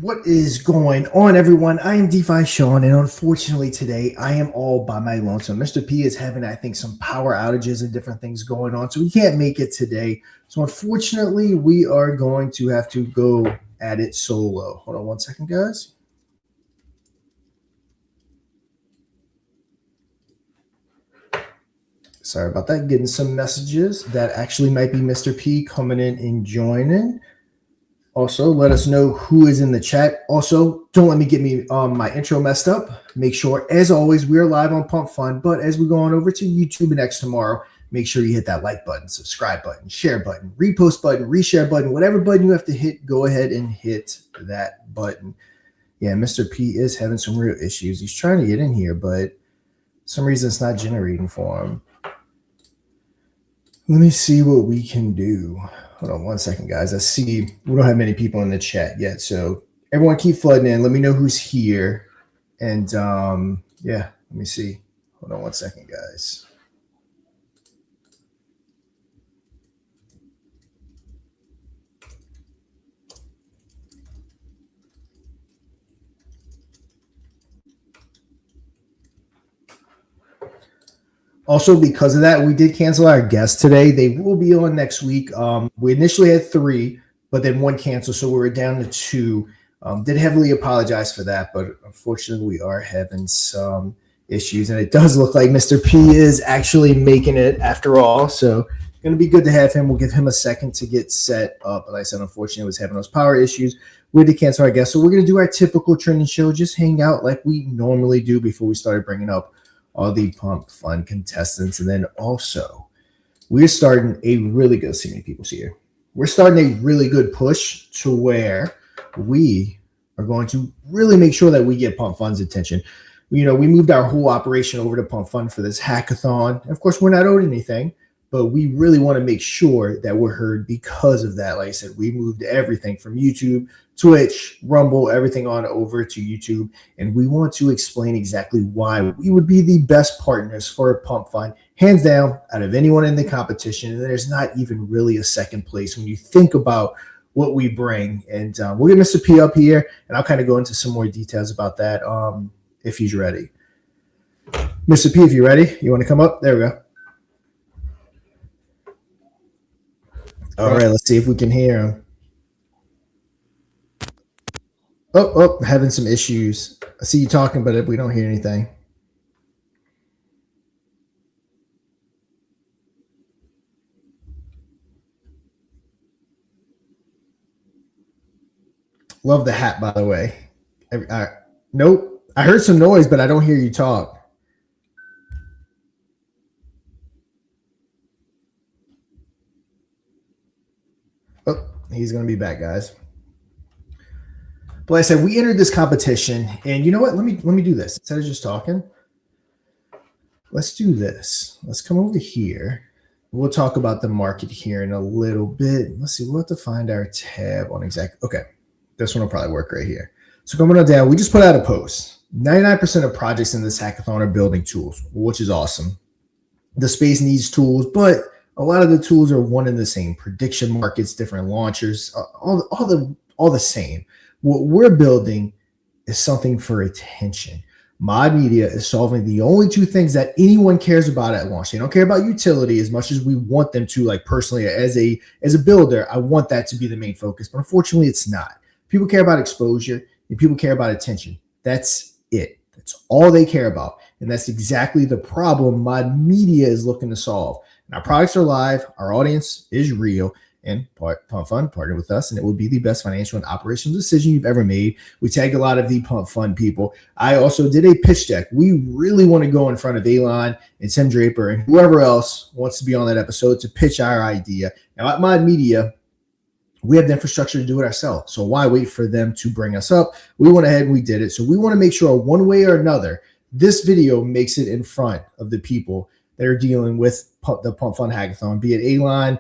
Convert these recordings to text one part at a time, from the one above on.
What is going on, everyone? I am DeFi Sean, and unfortunately today I am all by my lonesome. Mr. P is having, I think, some power outages and different things going on, so he can't make it today. So unfortunately, we are going to have to go at it solo. Hold on one second, guys. Sorry about that. Getting some messages. That actually might be Mr. P coming in and joining. Also, let us know who is in the chat. Also, don't let me get my intro messed up. Make sure, as always, we are live on Pump Fund. But as we go on over to YouTube and X tomorrow, make sure you hit that like button, subscribe button, share button, repost button, reshare button, whatever button you have to hit, go ahead and hit that button. Yeah, Mr. P is having some real issues. He's trying to get in here, but for some reason it's not generating for him. Let me see what we can do. Hold on one second, guys. I see we don't have many people in the chat yet, so everyone keep flooding in. Let me know who's here. And yeah, let me see. Hold on one second, guys. Also, because of that, we did cancel our guests today. They will be on next week. We initially had 3, but then 1 canceled, so we were down to 2. Did heavily apologize for that, but unfortunately, we are having some issues, and it does look like Mr. P is actually making it after all. So it's going to be good to have him. We'll give him a second to get set up. Like I said, unfortunately, he was having those power issues. We had to cancel our guests, so we're going to do our typical trending show, just hang out like we normally do before we started bringing up all the Pump Fund contestants. And then also, we're starting a really good, see many people see here. We're starting a really good push to where we are going to really make sure that we get Pump Fund's attention. You know, we moved our whole operation over to Pump Fund for this hackathon. And of course, we're not owed anything, but we really want to make sure that we're heard because of that. Like I said, we moved everything from YouTube, Twitch, Rumble, everything on over to YouTube. And we want to explain exactly why we would be the best partners for a Pump Fund, hands down, out of anyone in the competition. And there's not even really a second place when you think about what we bring. And we'll get Mr. P up here, and I'll kind of go into some more details about that if he's ready. Mr. P, if you're ready, you want to come up? There we go. All right, let's see if we can hear him. Oh, having some issues. I see you talking, but we don't hear anything. Love the hat, by the way. Nope. I heard some noise, but I don't hear you talk. Oh, he's going to be back, guys. But like I said, we entered this competition, and you know what? Let me do this. Instead of just talking, let's do this. Let's come over here. We'll talk about the market here in a little bit. Let's see. We'll have to find our tab on exact. Okay. This one will probably work right here. So coming on down, we just put out a post. 99% of projects in this hackathon are building tools, which is awesome. The space needs tools, but a lot of the tools are one and the same. Prediction markets, different launchers, all the same. What we're building is something for attention. Mod media is solving the only 2 things that anyone cares about at launch. They don't care about utility as much as we want them to. Like personally, as a builder, I want that to be the main focus, but unfortunately it's not. People care about exposure and people care about attention. That's it. That's all they care about. And that's exactly the problem mod media is looking to solve. And our products are live. Our audience is real. And Pump Fund partnered with us, and it will be the best financial and operational decision you've ever made. We tagged a lot of the Pump Fund people. I also did a pitch deck. We really want to go in front of Elon and Tim Draper and whoever else wants to be on that episode to pitch our idea. Now, at Mod Media, we have the infrastructure to do it ourselves. So why wait for them to bring us up? We went ahead and we did it. So we want to make sure one way or another, this video makes it in front of the people that are dealing with the Pump Fund Hackathon, be it Elon,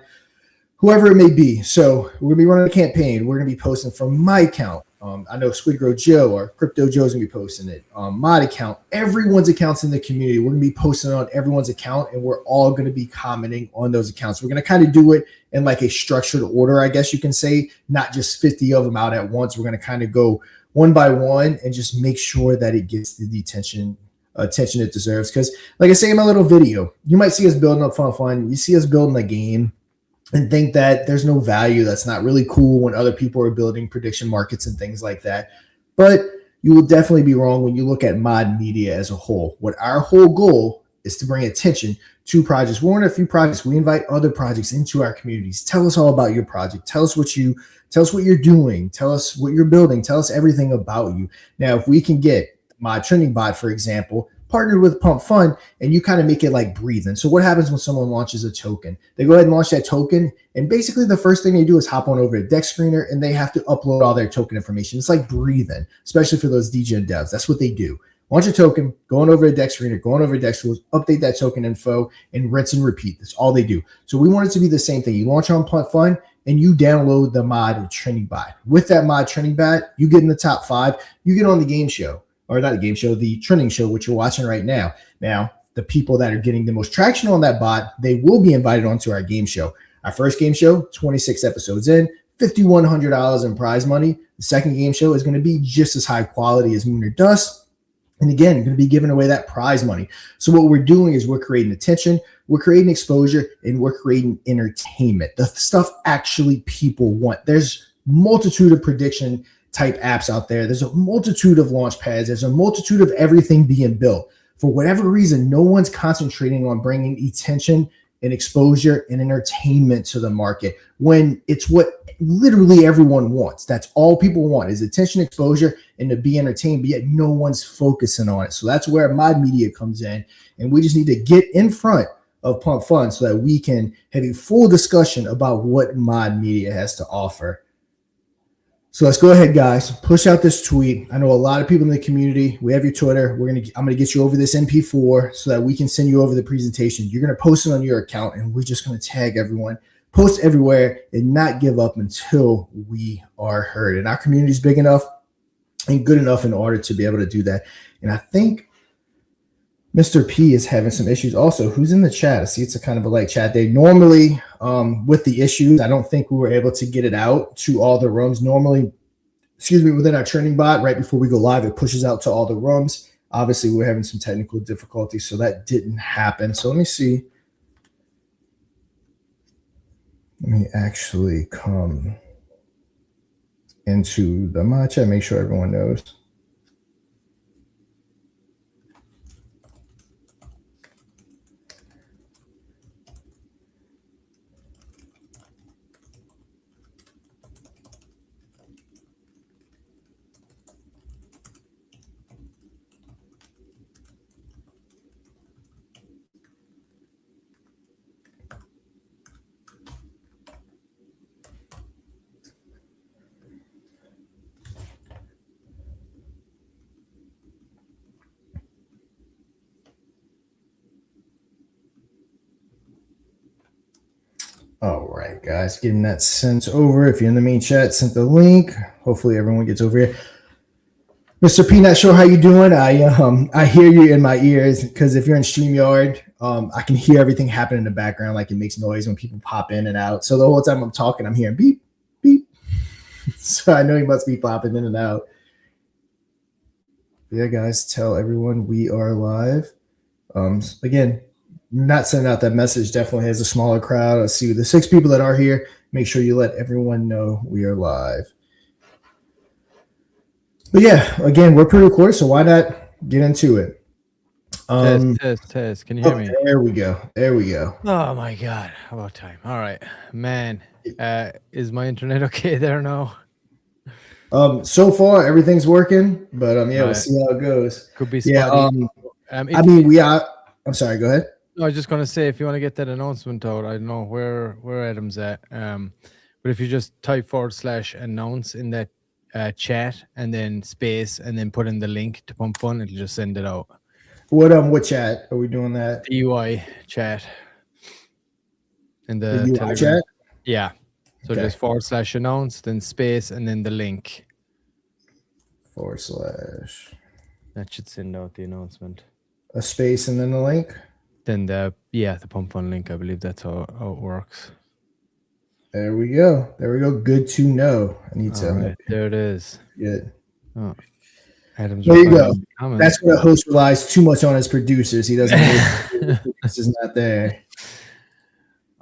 whoever it may be. So we're going to be running a campaign. We're going to be posting from my account. I know Squid Grow Joe or Crypto Joe's going to be posting it. Mod account, everyone's accounts in the community. We're going to be posting on everyone's account, and we're all going to be commenting on those accounts. We're going to kind of do it in like a structured order, I guess you can say, not just 50 of them out at once. We're going to kind of go one by one and just make sure that it gets the attention it deserves. Because like I say in my little video, you might see us building up fun. You see us building a game and think that there's no value. That's not really cool when other people are building prediction markets and things like that. But you will definitely be wrong when you look at mod media as a whole. What our whole goal is to bring attention to projects. We're in a few projects. We invite other projects into our communities. Tell us all about your project. Tell us what you're doing. Tell us what you're building. Tell us everything about you. Now, if we can get mod trending bot, for example, partnered with Pump Fund, and you kind of make it like breathing. So what happens when someone launches a token? They go ahead and launch that token, and basically the first thing they do is hop on over to Deck Screener, and they have to upload all their token information. It's like breathing, especially for those DJ devs. That's what they do. Launch a token, going over to Deck Screener, going over to Deck Tools, update that token info, and rinse and repeat. That's all they do. So we want it to be the same thing. You launch on Pump Fund, and you download the mod trending bot. With that mod trending bot, you get in the top 5. You get on the game show. Or not a game show, the trending show, which you're watching right now. Now, the people that are getting the most traction on that bot, they will be invited onto our game show. Our first game show, 26 episodes in, $5,100 in prize money. The second game show is going to be just as high quality as Moon or Dust. And again, going to be giving away that prize money. So what we're doing is we're creating attention, we're creating exposure, and we're creating entertainment. The stuff actually people want. There's multitude of prediction type apps out there. There's a multitude of launch pads. There's a multitude of everything being built. For whatever reason, no one's concentrating on bringing attention and exposure and entertainment to the market when it's what literally everyone wants. That's all people want is attention, exposure, and to be entertained, but yet no one's focusing on it. So that's where mod media comes in. And we just need to get in front of Pump Fund so that we can have a full discussion about what mod media has to offer. So let's go ahead, guys. Push out this tweet. I know a lot of people in the community. We have your Twitter. I'm gonna get you over this MP4 so that we can send you over the presentation. You're gonna post it on your account, and we're just gonna tag everyone, post everywhere, and not give up until we are heard. And our community is big enough and good enough in order to be able to do that. And I think Mr. P is having some issues also. Who's in the chat? I see it's a kind of a light chat day. Normally, with the issues, I don't think we were able to get it out to all the rooms. Normally, within our trending bot, right before we go live, it pushes out to all the rooms. Obviously, we're having some technical difficulties, so that didn't happen. So let me see. Let me actually come into the mod chat, make sure everyone knows. All right, guys, getting that sent over. If you're in the main chat, sent the link. Hopefully everyone gets over here. Mr. P, not sure how you doing. I hear you in my ears because if you're in StreamYard, I can hear everything happen in the background. Like it makes noise when people pop in and out. So the whole time I'm talking, I'm hearing beep, beep. So I know he must be popping in and out. Yeah, guys, tell everyone we are live. Again, not sending out that message definitely has a smaller crowd. Let's see the 6 people that are here. Make sure you let everyone know we are live. But yeah, again, we're pre-recorded, so why not get into it? Test. Can you hear me? There we go. Oh my God, about time. All right, man. Is my internet okay there now? So far everything's working, but yeah, right. We'll see how it goes. Could be spotty. I'm sorry, go ahead. No, I was just gonna say if you want to get that announcement out, I don't know where Adam's at. But if you just type /announce in that chat and then space and then put in the link to Pump Fund, it'll just send it out. What chat are we doing that? The UI chat. In the UI Telegram chat? Yeah. So okay. Just /announce, then space, and then the link. / That should send out the announcement. A space and then the link? Then the Pump Fund link, I believe that's how it works. There we go. There we go. Good to know. I need to. All right, there it is. Good. Oh, Adam's There you replying go. in the comments. That's what a host relies too much on his producers. He doesn't know this is not there.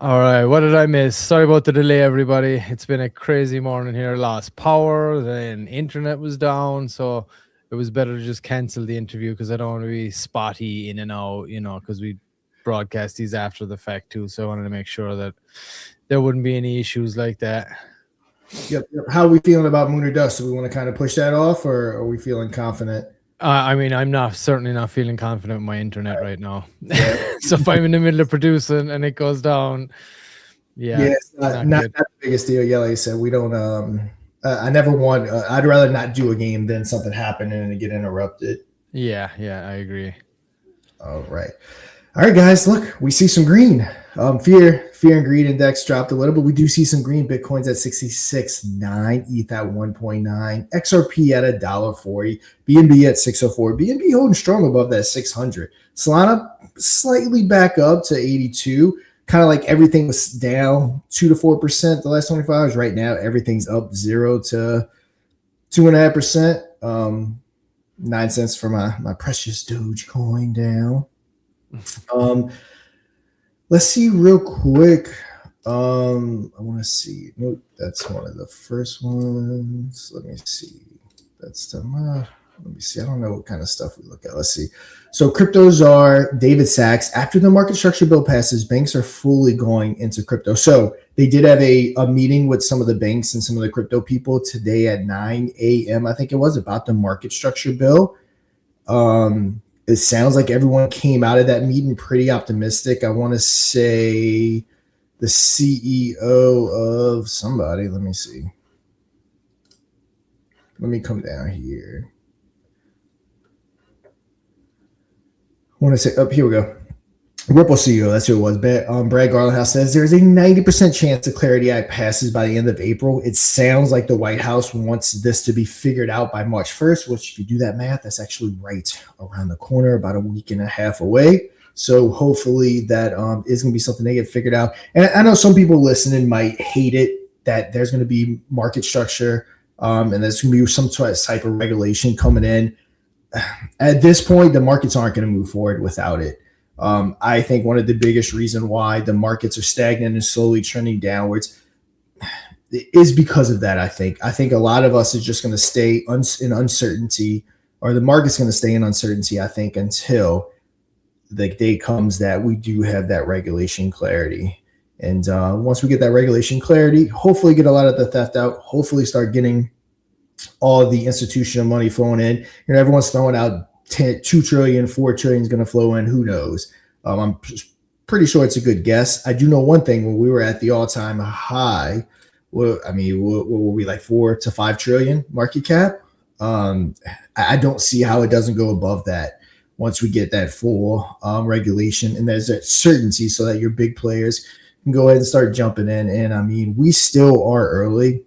All right, what did I miss? Sorry about the delay, everybody. It's been a crazy morning here. Lost power, then internet was down, so it was better to just cancel the interview because I don't want to be spotty in and out, because we broadcast these after the fact too. So I wanted to make sure that there wouldn't be any issues like that. Yep. How are we feeling about Moon or Dust? Do we want to kind of push that off, or are we feeling confident? I mean, I'm certainly not feeling confident with my internet right now. So if I'm in the middle of producing and it goes down, it's not the biggest deal. Yeah, like I said, we don't. I never want. I'd rather not do a game than something happen and get interrupted. Yeah, I agree. All right, guys. Look, we see some green. Fear and greed index dropped a little, but we do see some green. Bitcoin's at 66.9, ETH at 1.9, XRP at $1.40, BNB at 604. BNB holding strong above that 600. Solana slightly back up to 82. Kind of like everything was down 2 to 4% the last 24 hours. Right now, everything's up 0 to 2.5%. 9 cents for my precious Dogecoin down. Let's see real quick. I want to see. Nope, that's one of the first ones. Let me see. That's the. Let me see. I don't know what kind of stuff we look at. Let's see. So cryptos are David Sachs. After the market structure bill passes, banks are fully going into crypto. So they did have a meeting with some of the banks and some of the crypto people today at 9 a.m. I think it was about the market structure bill. It sounds like everyone came out of that meeting pretty optimistic. I want to say the CEO of somebody. Let me see. Let me come down here. I want to say, here we go. Ripple CEO, that's who it was. Brad Garlinghouse says there's a 90% chance the Clarity Act passes by the end of April. It sounds like the White House wants this to be figured out by March 1st, which if you do that math, that's actually right around the corner, about a week and a half away. So hopefully that is going to be something they get figured out. And I know some people listening might hate it that there's going to be market structure and there's going to be some type of regulation coming in. At this point, the markets aren't going to move forward without it. I think one of the biggest reason why the markets are stagnant and slowly trending downwards is because of that. I think a lot of us is just going to stay in uncertainty, or the market's going to stay in uncertainty, I think, until the day comes that we do have that regulation clarity. And once we get that regulation clarity, hopefully get a lot of the theft out, hopefully start getting all the institutional money flowing in. Everyone's throwing out 2 trillion, 4 trillion is going to flow in. Who knows? I'm pretty sure it's a good guess. I do know one thing. When we were at the all-time high, what were we, like 4 to 5 trillion market cap? I don't see how it doesn't go above that once we get that full regulation, and there's that certainty so that your big players can go ahead and start jumping in. And we still are early.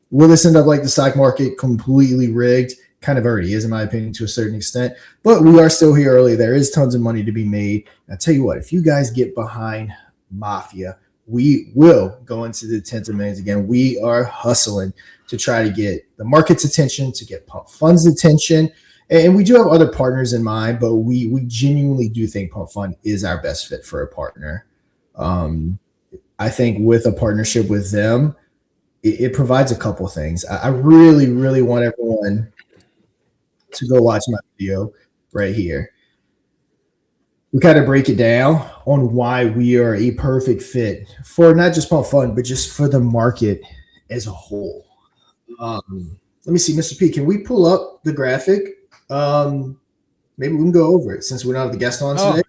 Will this end up like the stock market, completely rigged? Kind of already is, in my opinion, to a certain extent. But we are still here early. There is tons of money to be made. I'll tell you what, if you guys get behind Mafia, we will go into the tens of millions again. We are hustling to try to get the market's attention, to get Pump Fund's attention. And we do have other partners in mind, but we genuinely do think Pump Fund is our best fit for a partner. I think with a partnership with them, it provides a couple things. I really, really want everyone to go watch my video right here. We kind of break it down on why we are a perfect fit for not just Pump Fund, but just for the market as a whole. Let me see, Mr. P, can we pull up the graphic? Maybe we can go over it since we don't have the guest on today.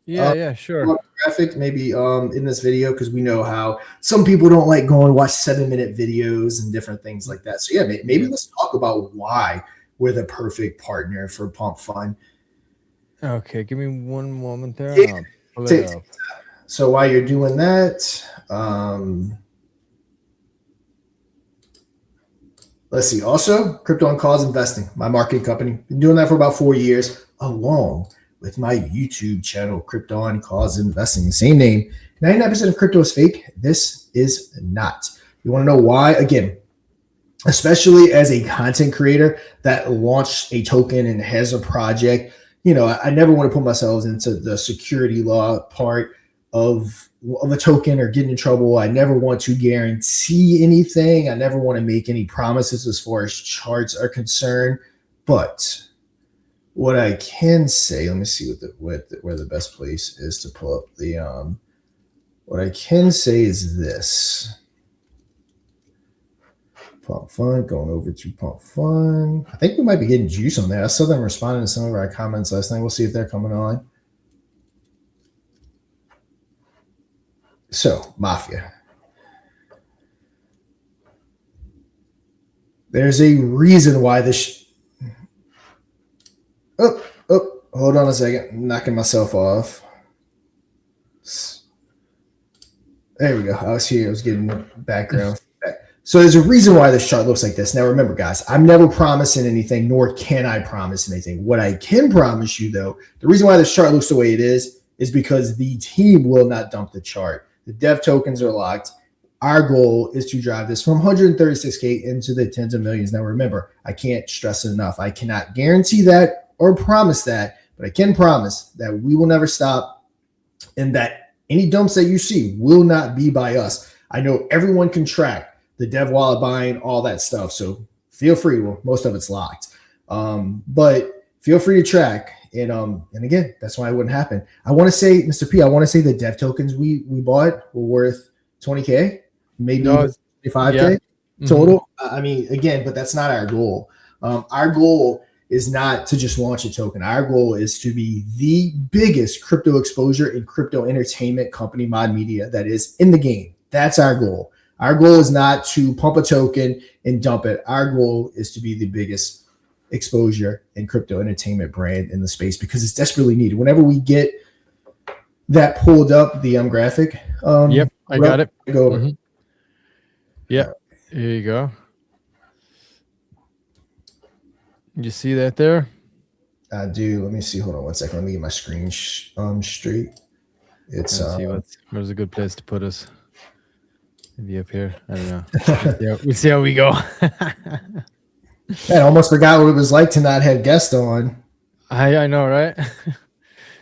Yeah, sure. Graphic maybe in this video, because we know how some people don't like going and watch 7-minute videos and different things like that. So yeah, maybe let's talk about why we're the perfect partner for Pump Fund. Okay, give me one moment there. Yeah. So while you're doing that, let's see. Also, Crypto and Cause Investing, my marketing company. Been doing that for about 4 years, along with my YouTube channel, Crypto and Cause Investing, the same name 99% of crypto is fake. This is not. You want to know why? Again, especially as a content creator that launched a token and has a project, I never want to put myself into the security law part of a token or getting in trouble. I never want to guarantee anything. I never want to make any promises as far as charts are concerned. But what I can say, let me see where the best place is to pull up the what I can say is this. Pump Fun, going over to Pump Fun. I think we might be getting juice on there. I saw them responding to some of our comments last night. We'll see if they're coming on. So, Mafia. There's a reason why this. Hold on a second. I'm knocking myself off. There we go. I was getting background. So there's a reason why this chart looks like this. Now, remember, guys, I'm never promising anything, nor can I promise anything. What I can promise you, though, the reason why this chart looks the way it is because the team will not dump the chart. The dev tokens are locked. Our goal is to drive this from 136K into the tens of millions. Now, remember, I can't stress it enough. I cannot guarantee that or promise that, but I can promise that we will never stop and that any dumps that you see will not be by us. I know everyone can track the dev wallet buying, all that stuff. So feel free. Well, most of it's locked. But feel free to track. And again, that's why it wouldn't happen. I want to say, Mr. P, the dev tokens we bought were worth 20K, maybe 25K total. I mean, again, but that's not our goal. Our goal is not to just launch a token. Our goal is to be the biggest crypto exposure and crypto entertainment company, Mod Media, that is in the game. That's our goal. Our goal is not to pump a token and dump it. Our goal is to be the biggest exposure and crypto entertainment brand in the space because it's desperately needed. Whenever we get that pulled up, the graphic. Yep, I got it. Go over. Yeah, here you go. You see that there? I do. Let me see. Hold on one second. Let me get my screen straight. It's where's a good place to put us? Maybe up here. I don't know. We'll see how we go. I almost forgot what it was like to not have guests on. I know, right?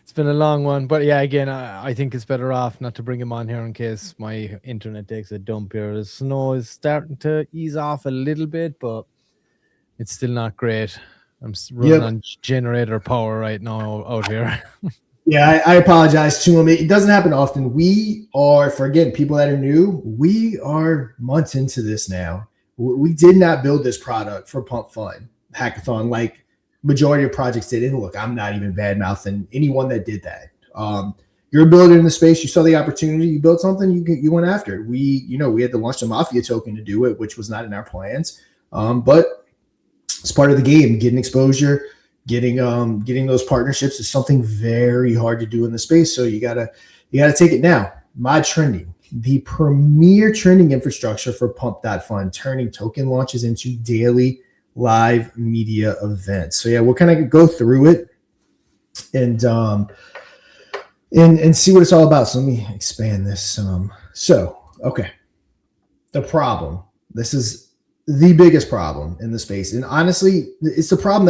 It's been a long one. But yeah, again, I think it's better off not to bring him on here in case my internet takes a dump here. The snow is starting to ease off a little bit, but it's still not great. I'm running on generator power right now out here. Yeah, I apologize to him. It doesn't happen often. We are, for again, people that are new, we are months into this now. We did not build this product for Pump Fun Hackathon like majority of projects did. And look, I'm not even bad-mouthing anyone that did that. You're building in the space. You saw the opportunity. You built something. You went after it. We had to launch the Mafia token to do it, which was not in our plans. But it's part of the game. Getting exposure, getting those partnerships is something very hard to do in the space. So you gotta take it now. Mod Trending, the premier trending infrastructure for Pump.Fun, turning token launches into daily live media events. So yeah, we'll kind of go through it and see what it's all about. So let me expand this. Okay, the problem. This is the biggest problem in the space, and honestly, it's the problem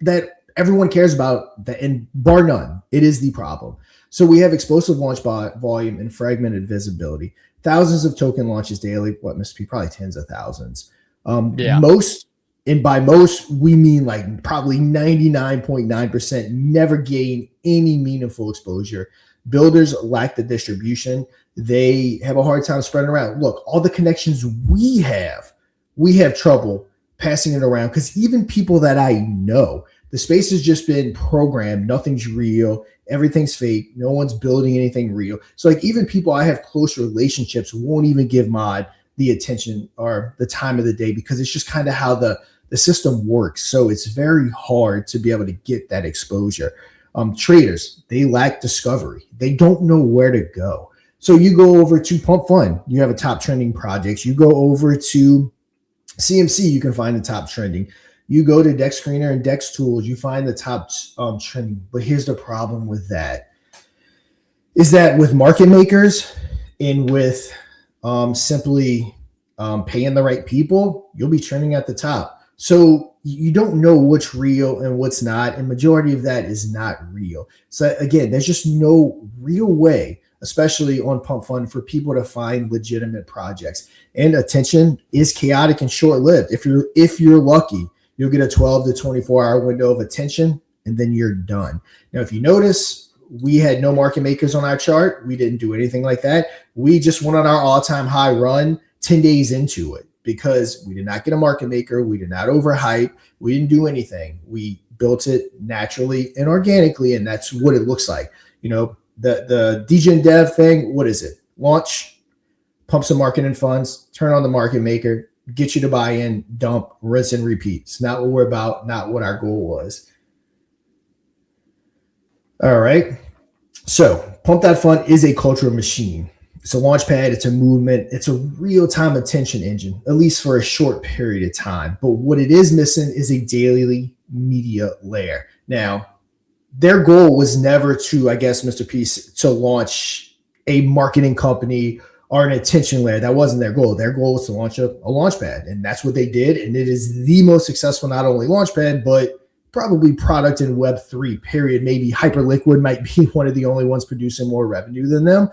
that everyone cares about, and bar none, it is the problem. So we have explosive launch volume and fragmented visibility. Thousands of token launches daily. What must be probably tens of thousands. Most, and by most, we mean like probably 99.9% never gain any meaningful exposure. Builders lack the distribution. They have a hard time spreading around. Look, all the connections we have trouble passing it around because even people that I know, the space has just been programmed. Nothing's real. Everything's fake. No one's building anything real. So like even people I have close relationships won't even give Mod the attention or the time of the day because it's just kind of how the system works. So it's very hard to be able to get that exposure. Traders, they lack discovery. They don't know where to go. So you go over to Pump Fun, you have a top trending projects. You go over to CMC, you can find the top trending. You go to Dex Screener and Dex Tools, you find the top trending. But here's the problem with that. is that with market makers and with simply paying the right people, you'll be trending at the top. So you don't know what's real and what's not, and majority of that is not real. So again, there's just no real way, especially on Pump Fund, for people to find legitimate projects. And attention is chaotic and short-lived. If you're lucky, you'll get a 12 to 24-hour window of attention, and then you're done. Now, if you notice, we had no market makers on our chart. We didn't do anything like that. We just went on our all-time high run 10 days into it because we did not get a market maker. We did not overhype. We didn't do anything. We built it naturally and organically, and that's what it looks like. You know, the DJ and Dev thing, what is it? Launch, pump some marketing funds, turn on the market maker, get you to buy in, dump, rinse, and repeat. It's not what we're about, not what our goal was. All right. So Pump That Fund is a cultural machine. It's a launch pad. It's a movement. It's a real-time attention engine, at least for a short period of time. But what it is missing is a daily media layer. Now, their goal was never to, I guess, Mr. Peace, to launch a marketing company or an attention layer. That wasn't their goal. Their goal was to launch a launch pad, and that's what they did. And it is the most successful, not only launch pad, but probably product in Web3, period. Maybe Hyperliquid might be one of the only ones producing more revenue than them.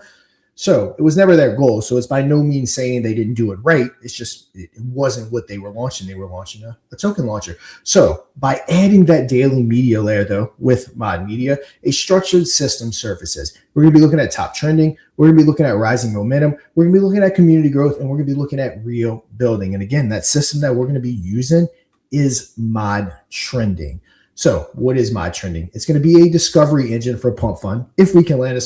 So it was never their goal. So it's by no means saying they didn't do it right. It's just, it wasn't what they were launching. They were launching a token launcher. So by adding that daily media layer, though, with Mod Media, a structured system surfaces. We're going to be looking at top trending. We're going to be looking at rising momentum. We're going to be looking at community growth, and we're going to be looking at real building. And again, that system that we're going to be using is Mod Trending. So what is Mod Trending? It's going to be a discovery engine for Pump Fund. If we can land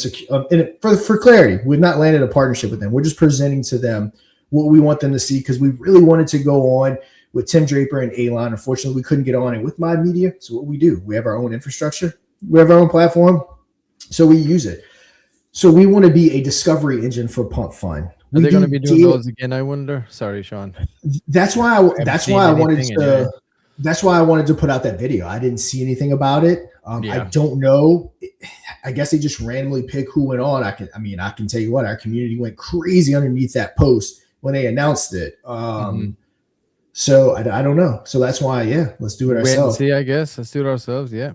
for clarity, we've not landed a partnership with them. We're just presenting to them what we want them to see, because we really wanted to go on with Tim Draper and Alon. Unfortunately, we couldn't get on it with Mod Media. So what we do, we have our own infrastructure. We have our own platform. So we use it. So we want to be a discovery engine for Pump Fund. Are they going to be doing those again, I wonder? Sorry, Sean. That's why I wanted to put out that video. I didn't see anything about it. I don't know. I guess they just randomly pick who went on. I can tell you what, our community went crazy underneath that post when they announced it. So I don't know. So that's why, let's do it ourselves. See, I guess let's do it ourselves. Yeah.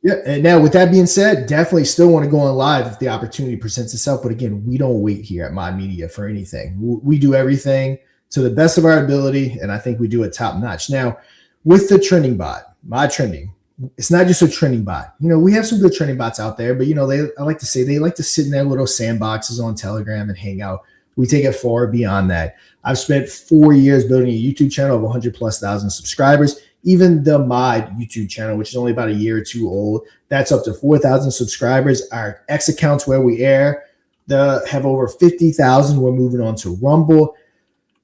Yeah. And now with that being said, definitely still want to go on live if the opportunity presents itself. But again, we don't wait here at Mod Media for anything. We do everything to the best of our ability. And I think we do it top notch. Now, with the trending bot, Mod Trending, it's not just a trending bot. You know, we have some good trending bots out there, but you know, I like to say they like to sit in their little sandboxes on Telegram and hang out. We take it far beyond that. I've spent 4 years building a YouTube channel of 100,000+ subscribers. Even the Mod YouTube channel, which is only about a year or two old, that's up to 4,000 subscribers. Our X accounts where we air, have over 50,000. We're moving on to Rumble.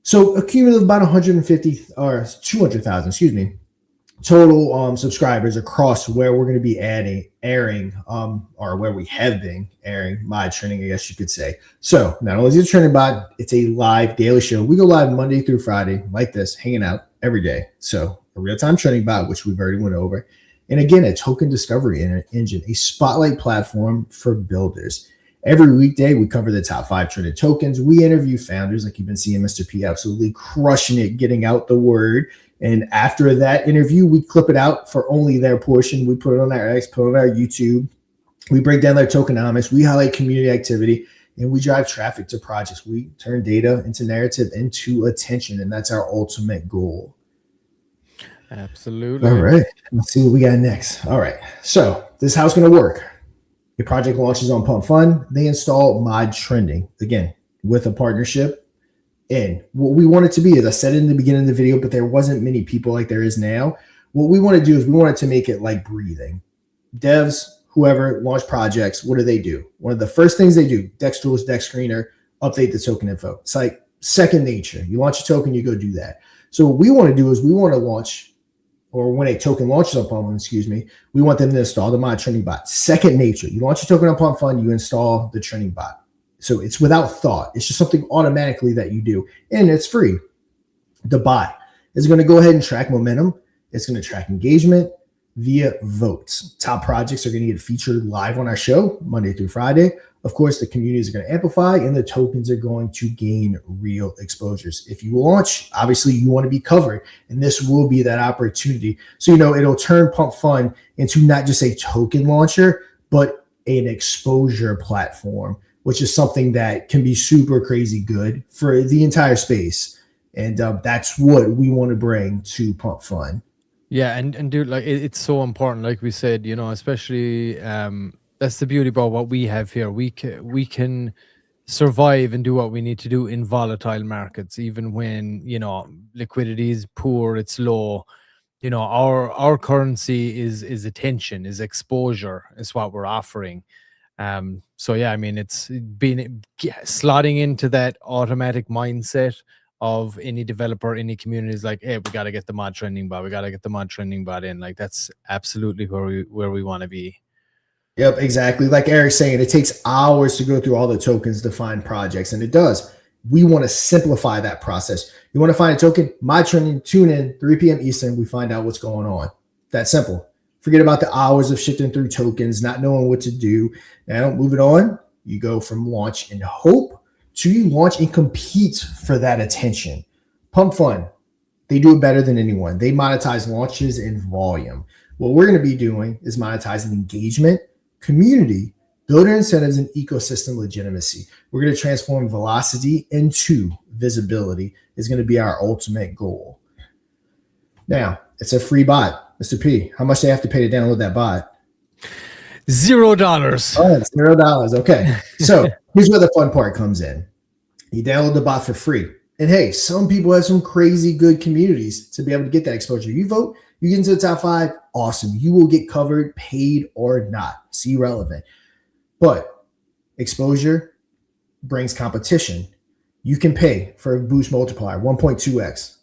So a cumulative about 150 or 200,000, total subscribers across where we're going to be airing, or where we have been airing Mod Trending, I guess you could say. So not only is it a trending bot, it's a live daily show. We go live Monday through Friday like this, hanging out every day. So a real-time trending bot, which we've already went over. And again, a token discovery engine, a spotlight platform for builders. Every weekday, we cover the top 5 trended tokens. We interview founders, like you've been seeing Mr. P absolutely crushing it, getting out the word. And after that interview, we clip it out for only their portion. We put it on our X, put it on our YouTube. We break down their tokenomics. We highlight community activity, and we drive traffic to projects. We turn data into narrative, into attention, and that's our ultimate goal. Absolutely. All right. Let's see what we got next. All right. So this is how it's going to work. A project launches on Pump Fund. They install Mod Trending, again, with a partnership. And what we want it to be, as I said in the beginning of the video, but there wasn't many people like there is now. What we want to do is we want it to make it like breathing. Devs, whoever launch projects, what do? One of the first things they do, Dex Tools, Dex Screener, update the token info. It's like second nature. You launch a token, you go do that. So what we want to do is we want to launch, or when a token launches on Pump Fund, we want them to install the Mod Trending bot. Second nature. You launch a token on Pump Fund, you install the trending bot. So it's without thought. It's just something automatically that you do, and it's free. The bot is going to go ahead and track momentum. It's going to track engagement. It's going to track real-time attention. And it's going to track real-time trending. So it's going to track engagement. It's going to track real-time attention. And it's going to track real-time trending. So it's without thought. It's just something automatically that you do, and it's free. The bot is going to go ahead and track momentum. It's going to track engagement. via votes. Top projects are going to get featured live on our show Monday through Friday. Of course, the communities are going to amplify and the tokens are going to gain real exposures. If you launch, obviously you want to be covered, and this will be that opportunity. So, it'll turn Pump Fund into not just a token launcher, but an exposure platform, which is something that can be super crazy good for the entire space. And that's what we want to bring to Pump Fund. Yeah, and dude, like it's so important, like we said, especially that's the beauty about what we have here. We can survive and do what we need to do in volatile markets, even when liquidity is poor, it's low. Our currency is attention, is exposure, is what we're offering. So yeah, I mean, it's been slotting into that automatic mindset of any developer, any community is like, hey, we got to get the mod trending bot. We got to get the mod trending bot in. Like that's absolutely where we want to be. Yep, exactly. Like Eric's saying, it takes hours to go through all the tokens to find projects, and it does. We want to simplify that process. You want to find a token, mod trending, tune in, 3 p.m. Eastern, we find out what's going on. That's simple. Forget about the hours of shifting through tokens, not knowing what to do. Now, moving on, you go from launch and hope to you launch and compete for that attention. Pump Fund, they do it better than anyone. They monetize launches in volume. What we're going to be doing is monetizing engagement, community, builder incentives, and ecosystem legitimacy. We're going to transform velocity into visibility is going to be our ultimate goal. Now, it's a free bot. Mr. P, how much do they have to pay to download that bot? $0. Oh, it's $0. Okay. So here's where the fun part comes in. You download the bot for free. And hey, some people have some crazy good communities to be able to get that exposure. You vote, you get into the top 5, awesome. You will get covered, paid or not. See relevant. But exposure brings competition. You can pay for a boost multiplier, 1.2x.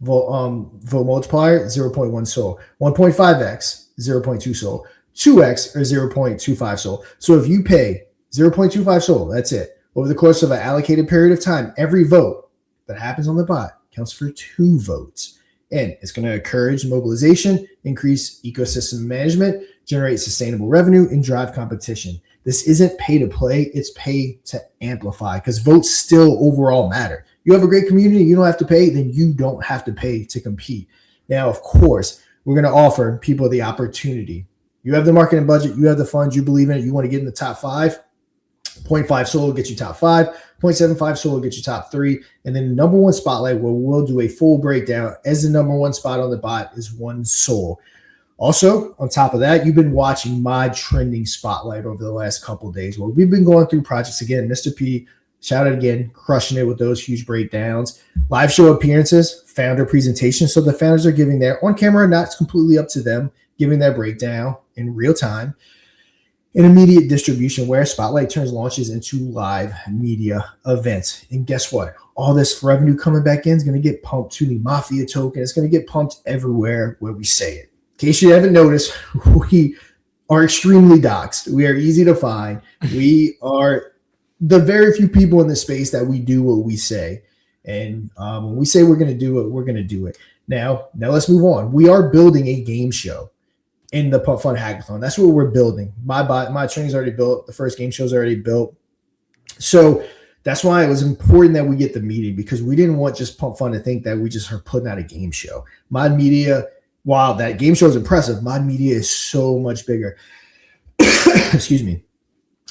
Vote multiplier, 0.1 SOL. 1.5x, 0.2 SOL. 2x or 0.25 SOL. So if you pay 0.25 SOL, that's it. Over the course of an allocated period of time, every vote that happens on the bot counts for 2 votes. And it's going to encourage mobilization, increase ecosystem management, generate sustainable revenue, and drive competition. This isn't pay to play, it's pay to amplify because votes still overall matter. You have a great community, you don't have to pay, then you don't have to pay to compete. Now, of course, we're going to offer people the opportunity. You have the marketing budget, you have the funds, you believe in it, you want to get in the top 5. 0.5 SOL will get you top 5, 0.75 SOL will get you top 3, and then the number 1 spotlight where we'll do a full breakdown as the number 1 spot on the bot is 1 SOL. Also, on top of that, you've been watching my trending spotlight over the last couple of days where we've been going through projects again. Mr. P, shout out again, crushing it with those huge breakdowns. Live show appearances, founder presentations. So the founders are giving their on camera, not completely up to them, giving their breakdown in real time. An immediate distribution where Spotlight turns launches into live media events. And guess what? All this revenue coming back in is going to get pumped to the Mafia token. It's going to get pumped everywhere where we say it. In case you haven't noticed, we are extremely doxxed. We are easy to find. We are the very few people in the space that we do what we say. And when we say we're going to do it, we're going to do it. Now let's move on. We are building a game show in the Pump Fund Hackathon. That's what we're building. My training's already built. The first game show's already built. So that's why it was important that we get the meeting because we didn't want just Pump Fund to think that we just are putting out a game show. Mod Media, while that game show is impressive, Mod Media is so much bigger. Excuse me.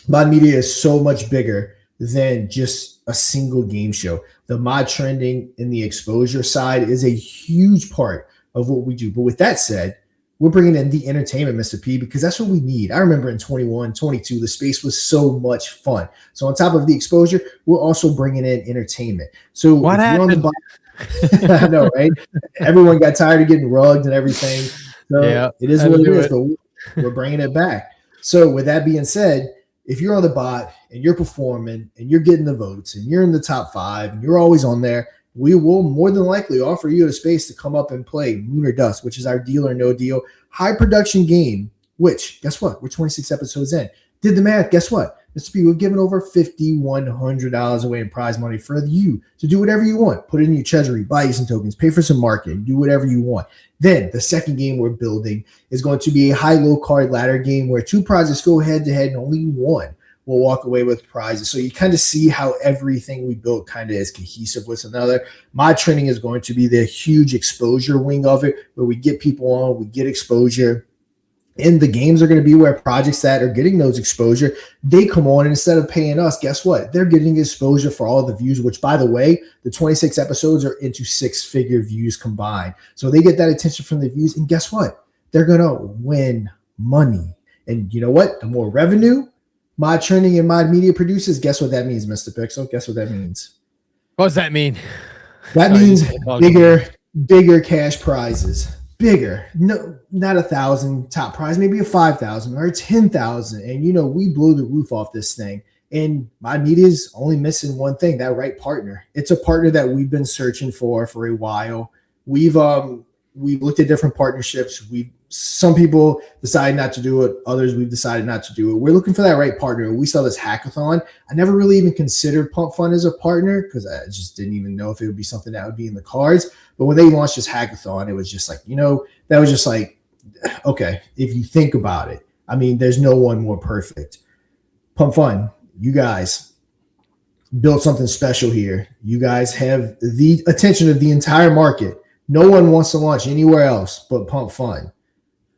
Mod Media is so much bigger than just a single game show. The mod trending and the exposure side is a huge part of what we do. But with that said, we're bringing in the entertainment, Mr. P, because that's what we need. I remember in 21, 22, the space was so much fun. So on top of the exposure, we're also bringing in entertainment. So what happened? I know, right? Everyone got tired of getting rugged and everything. So yeah, it is what it is, but we're bringing it back. So with that being said, if you're on the bot and you're performing and you're getting the votes and you're in the top 5 and you're always on there, we will more than likely offer you a space to come up and play Moon or Dust, which is our deal or no deal high production game, which guess what? We're 26 episodes in. Did the math. Guess what? This week we're giving over $5,100 away in prize money for you to do whatever you want. Put it in your treasury, buy you some tokens, pay for some marketing, do whatever you want. Then the second game we're building is going to be a high-low card ladder game where two prizes go head-to-head and only one will walk away with prizes. So you kind of see how everything we built kind of is cohesive with another. My training is going to be the huge exposure wing of it, where we get people on, we get exposure. And the games are going to be where projects that are getting those exposure, they come on, and instead of paying us, guess what? They're getting exposure for all the views, which, by the way, the 26 episodes are into 6-figure views combined. So they get that attention from the views, and guess what? They're going to win money. And you know what? The more revenue Mod Trending and Mod Media produces, guess what that means, Mr. Pixel? Guess what that means? What does that mean? That means bigger cash prizes. Bigger. No, not 1,000 top prize, maybe a 5,000 or a 10,000. And, you know, we blew the roof off this thing. And Mod Media is only missing one thing, that right partner. It's a partner that we've been searching for a while. We've looked at different partnerships. Some people decide not to do it. Others, we've decided not to do it. We're looking for that right partner. We saw this hackathon. I never really even considered Pump Fund as a partner because I just didn't even know if it would be something that would be in the cards. But when they launched this hackathon, it was just like, you know, that was just like, okay, if you think about it, I mean, there's no one more perfect. Pump Fund, you guys built something special here. You guys have the attention of the entire market. No one wants to launch anywhere else but Pump Fund.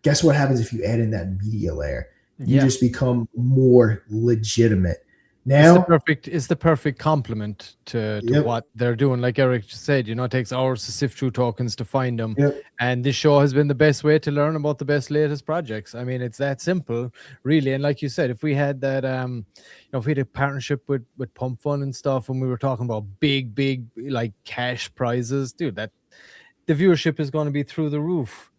Guess what happens if you add in that media layer? You just become more legitimate. Now, it's the perfect complement to what they're doing. Like Eric just said, you know, it takes hours to sift through tokens to find them. And this show has been the best way to learn about the best latest projects. I mean, it's that simple, really. And like you said, if we had that, you know, if we had a partnership with Pump Fund and stuff, and we were talking about big like cash prizes, dude, that the viewership is going to be through the roof.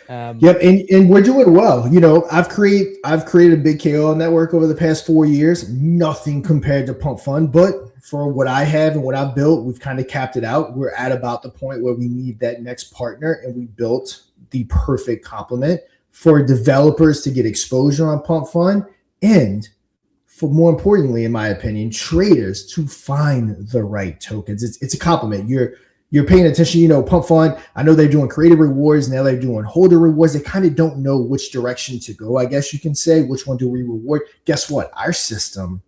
And we're doing well. You know, I've created a big KOL network over the past 4 years. Nothing compared to Pump Fund, but for what I have and what I've built, we've kind of capped it out. We're at about the point where we need that next partner, and we built the perfect complement for developers to get exposure on Pump Fund, and for more importantly, in my opinion, traders to find the right tokens. It's a complement. You're paying attention, you know, Pump Fund. I know they're doing creative rewards. Now they're doing holder rewards. They kind of don't know which direction to go, I guess you can say. Which one do we reward? Guess what? Our system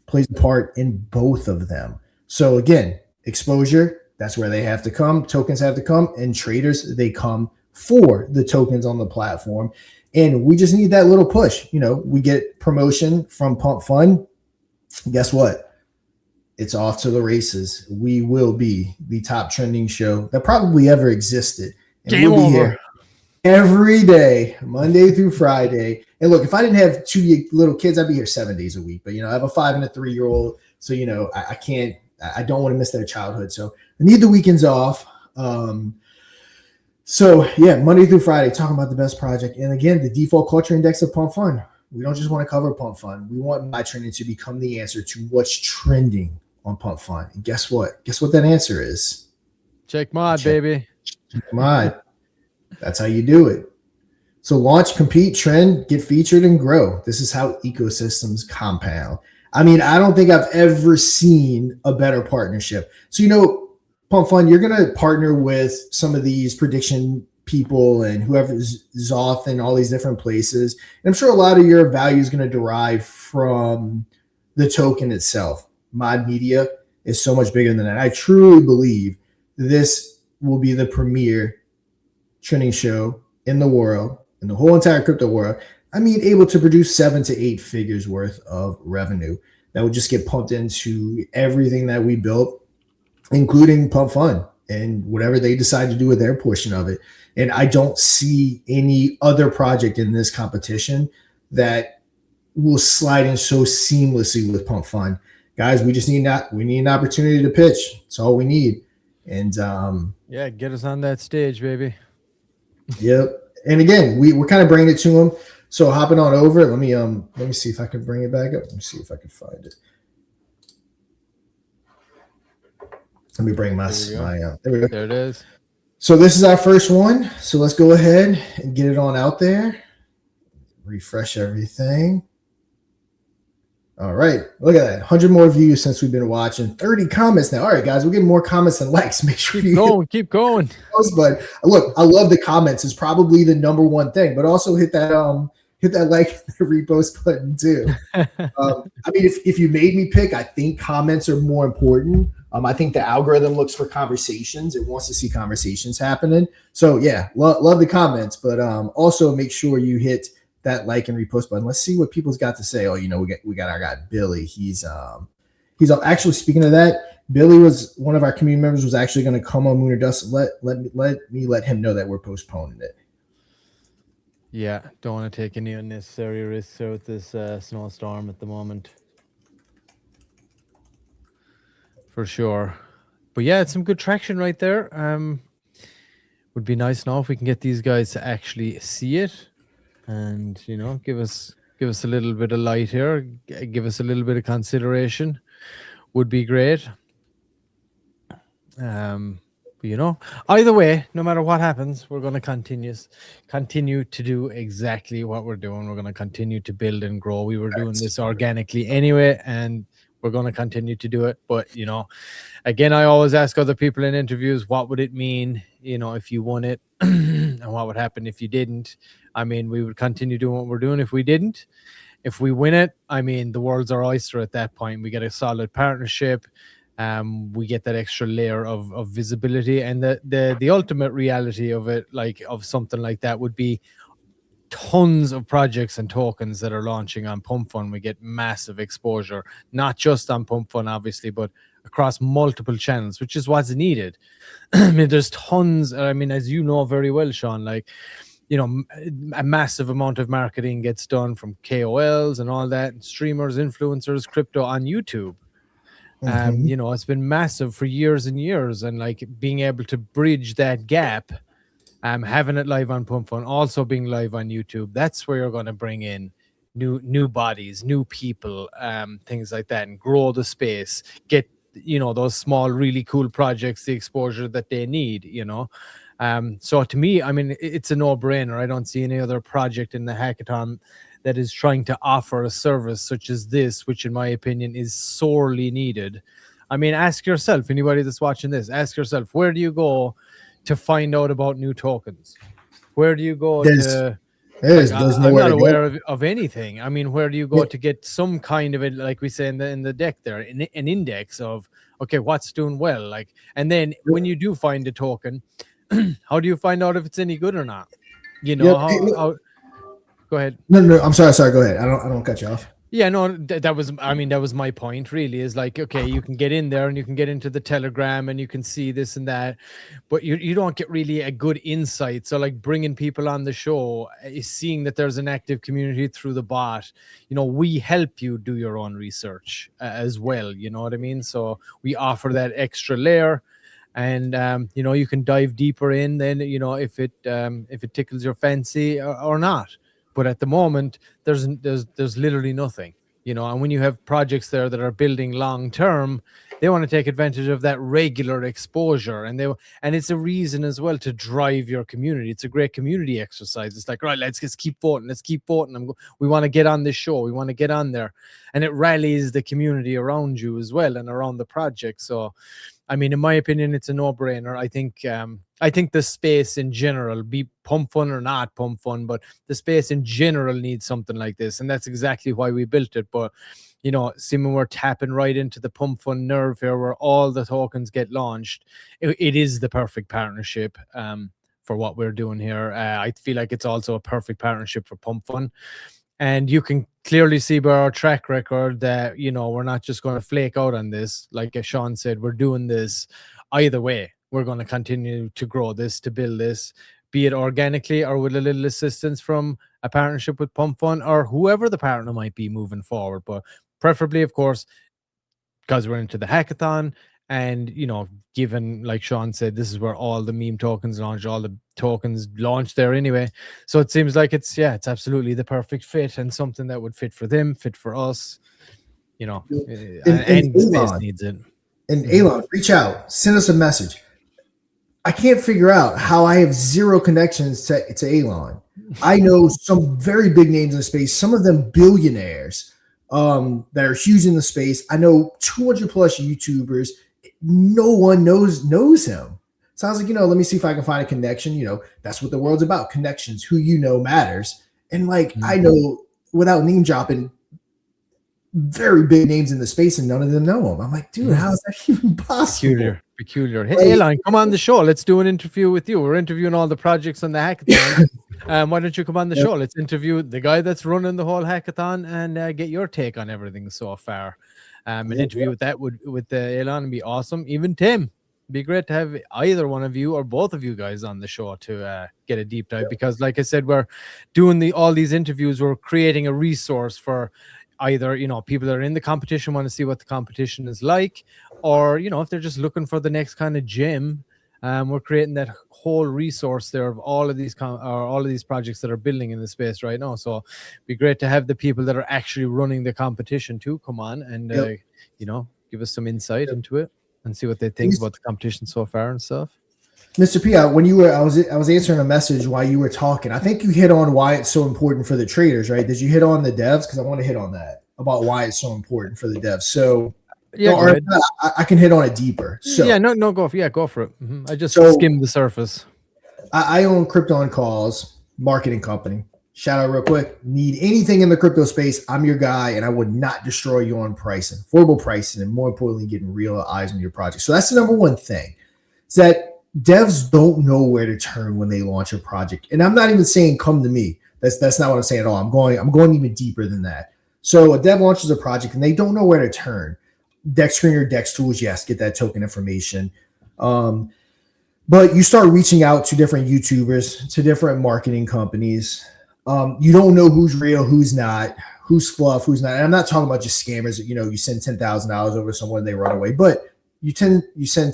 plays a part in both of them. So again, exposure, that's where they have to come. Tokens have to come. And traders, they come for the tokens on the platform. And we just need that little push. You know, we get promotion from Pump Fund. Guess what? It's off to the races. We will be the top trending show that probably ever existed. And we'll be here every day, Monday through Friday. And look, if I didn't have 2 little kids, I'd be here 7 days a week. But, you know, I have a 5 and a 3-year-old. So, you know, I don't want to miss their childhood. So I need the weekends off. So, yeah, Monday through Friday, talking about the best project. And again, the default culture index of Pump Fund. We don't just want to cover Pump Fund. We want My Trending to become the answer to what's trending on Pump Fund. And guess what? Guess what that answer is? Check Mod, baby. Check Mod. That's how you do it. So launch, compete, trend, get featured, and grow. This is how ecosystems compound. I mean, I don't think I've ever seen a better partnership. So, you know, Pump Fund, you're going to partner with some of these prediction people and whoever's Zoth and all these different places. And I'm sure a lot of your value is going to derive from the token itself. Mod Media is so much bigger than that. I truly believe this will be the premier trending show in the world, in the whole entire crypto world. I mean, able to produce 7 to 8 figures worth of revenue that would just get pumped into everything that we built, including Pump Fund and whatever they decide to do with their portion of it. And I don't see any other project in this competition that will slide in so seamlessly with Pump Fund. Guys, we need an opportunity to pitch. That's all we need. And yeah, get us on that stage, baby. Yep. And again, we're kind of bringing it to them. So hopping on over, let me see if I can bring it back up. Let me see if I can find it. Let me bring there we go. There it is. So this is our first one. So let's go ahead and get it on out there. Refresh everything. All right. Look at that. 100 more views since we've been watching. 30 comments now. All right, guys, we're getting more comments than likes. Make sure Keep going. Post button. Look, I love the comments. It's probably the number one thing, but also hit that like and repost button too. I mean, if you made me pick, I think comments are more important. I think the algorithm looks for conversations. It wants to see conversations happening. So yeah, love the comments, but also make sure you hit that like and repost button. Let's see what people's got to say. Oh, we got our guy Billy. He's actually, speaking of that, Billy was one of our community members, was actually going to come on Moon or Dust. Let him know that we're postponing it. Yeah, don't want to take any unnecessary risks with this snowstorm at the moment. For sure. But yeah, it's some good traction right there. Would be nice now if we can get these guys to actually see it and, give us a little bit of light here, give us a little bit of consideration. Would be great. Either way, no matter what happens, we're going to continue to do exactly what we're doing. We're going to continue to build and grow. We were doing this organically anyway, and we're going to continue to do it. But, again, I always ask other people in interviews, what would it mean, if you won it and what would happen if you didn't? I mean, we would continue doing what we're doing if we didn't. If we win it, I mean, the world's our oyster at that point. We get a solid partnership. We get that extra layer of visibility, and the ultimate reality of it, of something like that, would be tons of projects and tokens that are launching on Pump Fun. We get massive exposure, not just on Pump Fun, obviously, but across multiple channels, which is what's needed. I mean, there's tons. I mean, as you know very well, Sean, a massive amount of marketing gets done from KOLs and all that, streamers, influencers, crypto on YouTube. It's been massive for years and years, and being able to bridge that gap, having it live on Pump Fun, also being live on YouTube, that's where you're going to bring in new bodies, new people, things like that, and grow the space, get those small, really cool projects the exposure that they need. So to me, I mean, it's a no-brainer. I don't see any other project in the hackathon that is trying to offer a service such as this, which in my opinion is sorely needed. I mean, ask yourself, anybody that's watching this, ask yourself, where do you go to find out about new tokens? Where do you go to... I'm not aware of anything. I mean, where do you go to get some kind of it, like we say in the deck there, an index of, okay, what's doing well? And then when you do find a token, how do you find out if it's any good or not? How Go ahead. No, I'm sorry. Go ahead. I don't cut you off. Yeah, no, that was my point really, is okay, you can get in there and you can get into the Telegram and you can see this and that, but you don't get really a good insight. So bringing people on the show is seeing that there's an active community through the bot. We help you do your own research as well. You know what I mean? So we offer that extra layer. And you can dive deeper in then, if it tickles your fancy or not. But at the moment, there's literally nothing, and when you have projects there that are building long term, they want to take advantage of that regular exposure, and it's a reason as well to drive your community. It's a great community exercise. It's right, let's just keep voting. We want to get on this show. We want to get on there, and it rallies the community around you as well and around the project. So, I mean, in my opinion, it's a no-brainer. I think the space in general, be Pump Fun or not Pump Fun, but the space in general needs something like this, and that's exactly why we built it. But seeming we're tapping right into the Pump Fun nerve here, where all the tokens get launched. It is the perfect partnership for what we're doing here. I feel like it's also a perfect partnership for Pump Fun. And you can clearly see by our track record that, we're not just going to flake out on this. Like as Sean said, we're doing this either way. We're going to continue to grow this, to build this, be it organically or with a little assistance from a partnership with Pump Fun or whoever the partner might be moving forward. But preferably, of course, because we're into the hackathon. And, given, like Sean said, this is where all the meme tokens launch, all the tokens launch there anyway. So it seems like it's absolutely the perfect fit and something that would fit for them, fit for us, and the space needs it. And Elon, reach out, send us a message. I can't figure out how I have zero connections to Elon. I know some very big names in the space, some of them billionaires. that are huge in the space. I know 200 plus YouTubers. No one knows him. So I was like, let me see if I can find a connection. That's what the world's about. Connections. Who matters. And like, I know without name dropping very big names in the space and none of them know him. I'm like, dude, how is that even possible? Peculiar. Hey, Elon, come on the show. Let's do an interview with you. We're interviewing all the projects on the hackathon. Why don't you come on the show? Let's interview the guy that's running the whole hackathon and get your take on everything so far. An interview with that with Elon would be awesome. Even Tim. It'd be great to have either one of you or both of you guys on the show to get a deep dive, because like I said, we're doing all these interviews. We're creating a resource for either, people that are in the competition want to see what the competition is like, or, if they're just looking for the next kind of gym, we're creating that whole resource there of all of these projects that are building in the space right now. So it'd be great to have the people that are actually running the competition too come on and, give us some insight into it and see what they think about the competition so far and stuff. Mr. P, when I was answering a message while you were talking. I think you hit on why it's so important for the traders, right? Did you hit on the devs? Because I want to hit on that about why it's so important for the devs. So yeah, I can hit on it deeper. So go for it. I just skimmed the surface. I own Crypto on Calls marketing company. Shout out real quick. Need anything in the crypto space, I'm your guy, and I would not destroy you on pricing, affordable pricing, and more importantly, getting real eyes on your project. So that's the number one thing. Is that devs don't know where to turn when they launch a project. And I'm not even saying come to me. That's not what I'm saying at all. I'm going even deeper than that. So a dev launches a project and they don't know where to turn. Dex Screener, Dex Tools, yes, get that token information. But you start reaching out to different YouTubers, to different marketing companies. You don't know who's real, who's not, who's fluff, who's not. And I'm not talking about just scammers that, you send $10,000 over to someone and they run away. But you send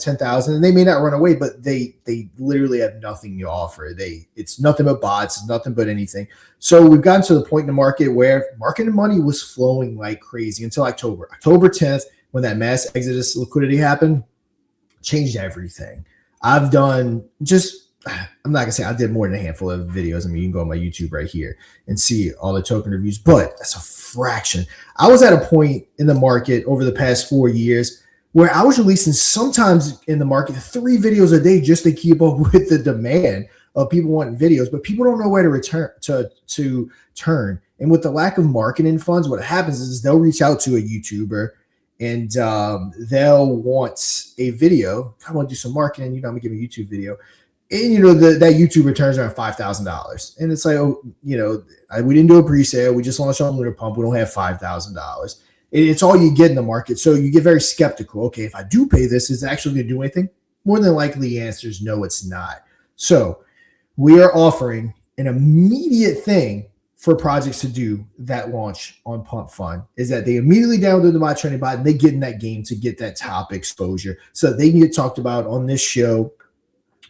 10,000 and they may not run away, but they literally have nothing to offer. It's nothing but bots, it's nothing but anything. So we've gotten to the point in the market where market money was flowing like crazy until October 10th, when that mass exodus liquidity happened, changed everything. I've done I'm not gonna say I did more than a handful of videos. I mean, you can go on my YouTube right here and see all the token reviews, but that's a fraction. I was at a point in the market over the past 4 years where I was releasing sometimes in the market 3 videos a day just to keep up with the demand of people wanting videos, but people don't know where to turn. And with the lack of marketing funds, what happens is they'll reach out to a YouTuber and they'll want a video. I want to do some marketing. I'm gonna give a YouTube video. And that YouTuber turns around $5,000, and it's like, we didn't do a pre-sale. We just launched on Lunar Pump. We don't have $5,000. It's all you get in the market, so you get very skeptical. Okay, if I do pay this, is it actually going to do anything? More than likely, the answer is no, it's not. So we are offering an immediate thing for projects to do that launch on Pump Fund, is that they immediately download the MyTrending bot and they get in that game to get that top exposure, so they can get talked about on this show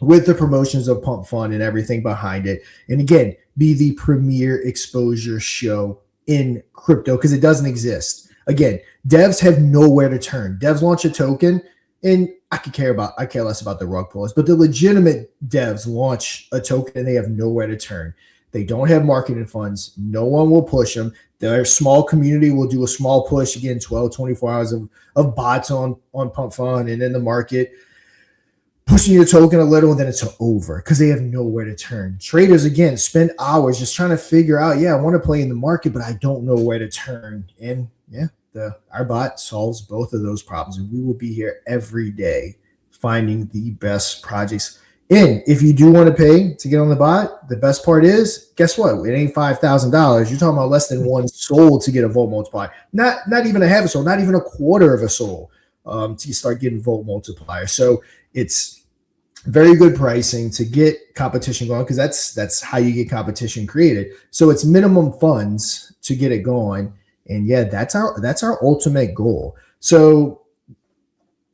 with the promotions of Pump Fund and everything behind it. And again, be the premier exposure show in crypto, because it doesn't exist. Again, devs have nowhere to turn. Devs launch a token, and I care less about the rug pullers, but the legitimate devs launch a token and they have nowhere to turn. They don't have marketing funds. No one will push them. Their small community will do a small push, again, 12, 24 hours of bots on Pump Fund and in the market, pushing your token a little, and then it's over because they have nowhere to turn. Traders, again, spend hours just trying to figure out, I want to play in the market, but I don't know where to turn. And our bot solves both of those problems, and we will be here every day finding the best projects. And if you do want to pay to get on the bot, the best part is, guess what? It ain't $5,000. You're talking about less than one soul to get a volt multiplier. Not even a half a soul, not even a quarter of a soul to start getting volt multiplier. So it's very good pricing to get competition going, because that's how you get competition created. So it's minimum funds to get it going. And that's our ultimate goal. So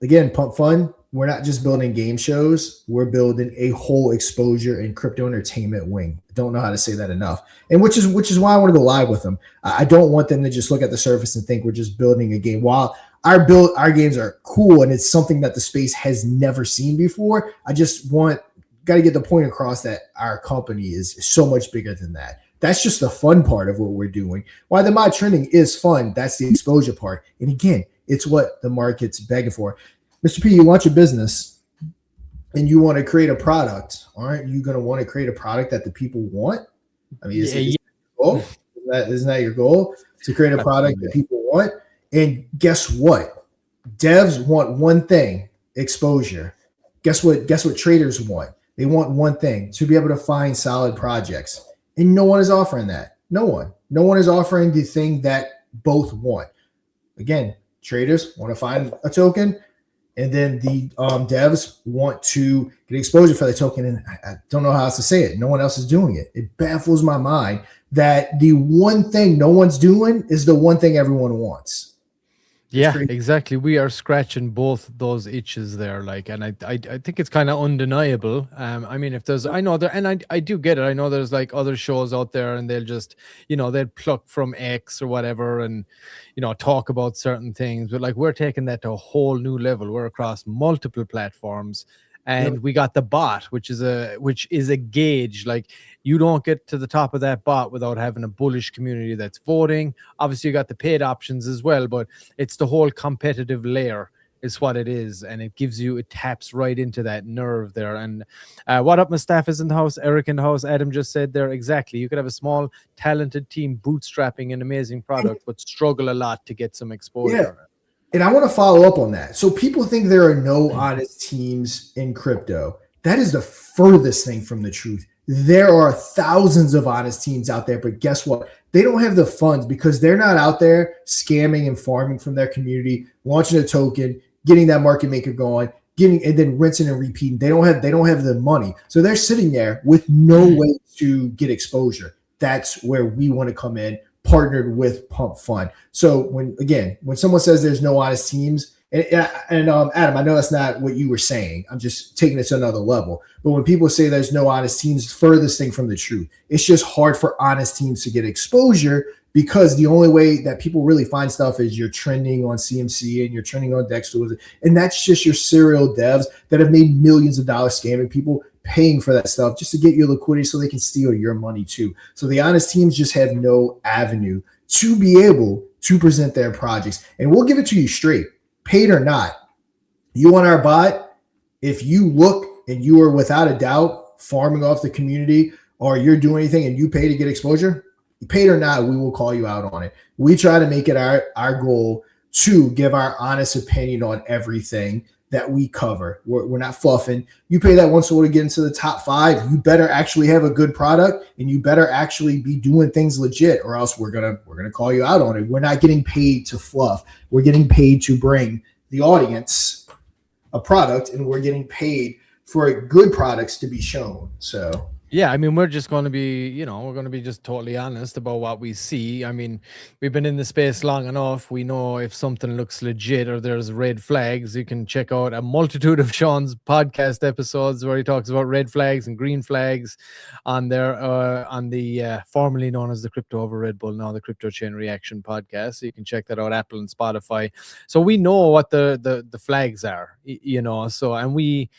again, Pump Fund, we're not just building game shows, we're building a whole exposure and crypto entertainment wing. I don't know how to say that enough. And which is why I want to go live with them. I don't want them to just look at the surface and think we're just building a game. While our games are cool and it's something that the space has never seen before, I just got to get the point across that our company is so much bigger than that. That's just the fun part of what we're doing. Why the mod trending is fun, that's the exposure part. And again, it's what the market's begging for. Mr. P, you launch a business and you want to create a product. Aren't you going to want to create a product that the people want? I mean, is your goal? Isn't that your goal? To create a product that people want? And guess what? Devs want one thing, exposure. Guess what traders want? They want one thing, to be able to find solid projects. And no one is offering that. No one is offering the thing that both want. Again, traders want to find a token, and then the devs want to get exposure for the token. And I don't know how else to say it. No one else is doing it. It baffles my mind that the one thing no one's doing is the one thing everyone wants. Yeah, exactly. We are scratching both those itches there, like, and I think it's kind of undeniable. I mean, if there's, I know there, and I do get it. I know there's like other shows out there, and they'll just, they'll pluck from X or whatever, and talk about certain things. But like, we're taking that to a whole new level. We're across multiple platforms, and we got the bot, which is a gauge. Like, you don't get to the top of that bot without having a bullish community that's voting. Obviously, you got the paid options as well, but it's the whole competitive layer is what it is, and it taps right into that nerve there. And what up, my staff is in the house, Eric in the house, Adam just said there, exactly. You could have a small, talented team bootstrapping an amazing product, but struggle a lot to get some exposure. Yeah. And I want to follow up on that. So people think there are no honest teams in crypto. That is the furthest thing from the truth. There are thousands of honest teams out there, but guess what? They don't have the funds because they're not out there scamming and farming from their community, launching a token, getting that market maker going, and then rinsing and repeating. They don't have the money. So they're sitting there with no way to get exposure. That's where we want to come in, partnered with Pump Fund. So when someone says there's no honest teams, and Adam, I know that's not what you were saying. I'm just taking it to another level. But when people say there's no honest teams, furthest thing from the truth. It's just hard for honest teams to get exposure because the only way that people really find stuff is you're trending on CMC and you're trending on DEX tools. And that's just your serial devs that have made millions of dollars scamming people, paying for that stuff just to get your liquidity so they can steal your money too. So the honest teams just have no avenue to be able to present their projects. And we'll give it to you straight, paid or not. You want our bot, if you look and you are without a doubt farming off the community or you're doing anything and you pay to get exposure, paid or not, we will call you out on it. We try to make it our goal to give our honest opinion on everything that we cover. We're not fluffing. You pay that $1 to get into the top 5. You better actually have a good product, and you better actually be doing things legit, or else we're gonna call you out on it. We're not getting paid to fluff. We're getting paid to bring the audience a product, and we're getting paid for good products to be shown. So. Yeah, I mean, we're just going to be, we're going to be just totally honest about what we see. I mean, we've been in the space long enough. We know if something looks legit or there's red flags. You can check out a multitude of Sean's podcast episodes where he talks about red flags and green flags on there, on the formerly known as the Crypto Over Red Bull, now the Crypto Chain Reaction podcast. So you can check that out, Apple and Spotify. So we know what the flags are, so, and we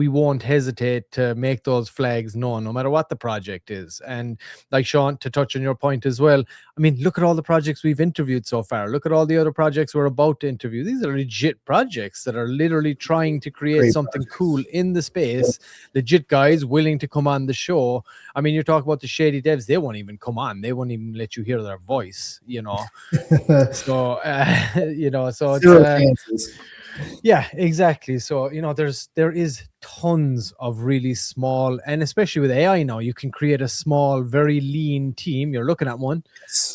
won't hesitate to make those flags known, no matter what the project is. And like Sean, to touch on your point as well, I mean, look at all the projects we've interviewed so far. Look at all the other projects we're about to interview. These are legit projects that are literally trying to create something cool in the space. Legit guys willing to come on the show. I mean, you talk about the shady devs, they won't even come on. They won't even let you hear their voice, So, so it's... Yeah, exactly. So, there is tons of really small, and especially with AI now, you can create a small, very lean team. You're looking at one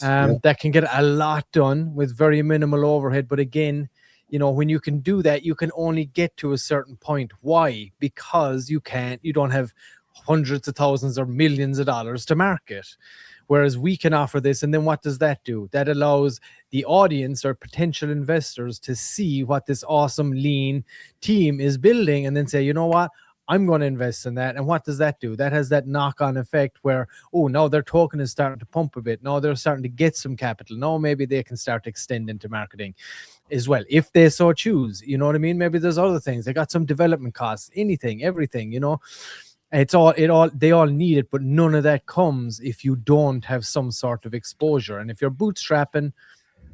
that can get a lot done with very minimal overhead. But again, when you can do that, you can only get to a certain point. Why? Because you don't have hundreds of thousands or millions of dollars to market. Whereas we can offer this, and then what does that do? That allows the audience or potential investors to see what this awesome lean team is building and then say, you know what? I'm going to invest in that. And what does that do? That has that knock-on effect where, now their token is starting to pump a bit. Now they're starting to get some capital. Now maybe they can start to extend into marketing as well, if they so choose. You know what I mean? Maybe there's other things. They got some development costs, anything, everything, They all need it, but none of that comes if you don't have some sort of exposure. And if you're bootstrapping,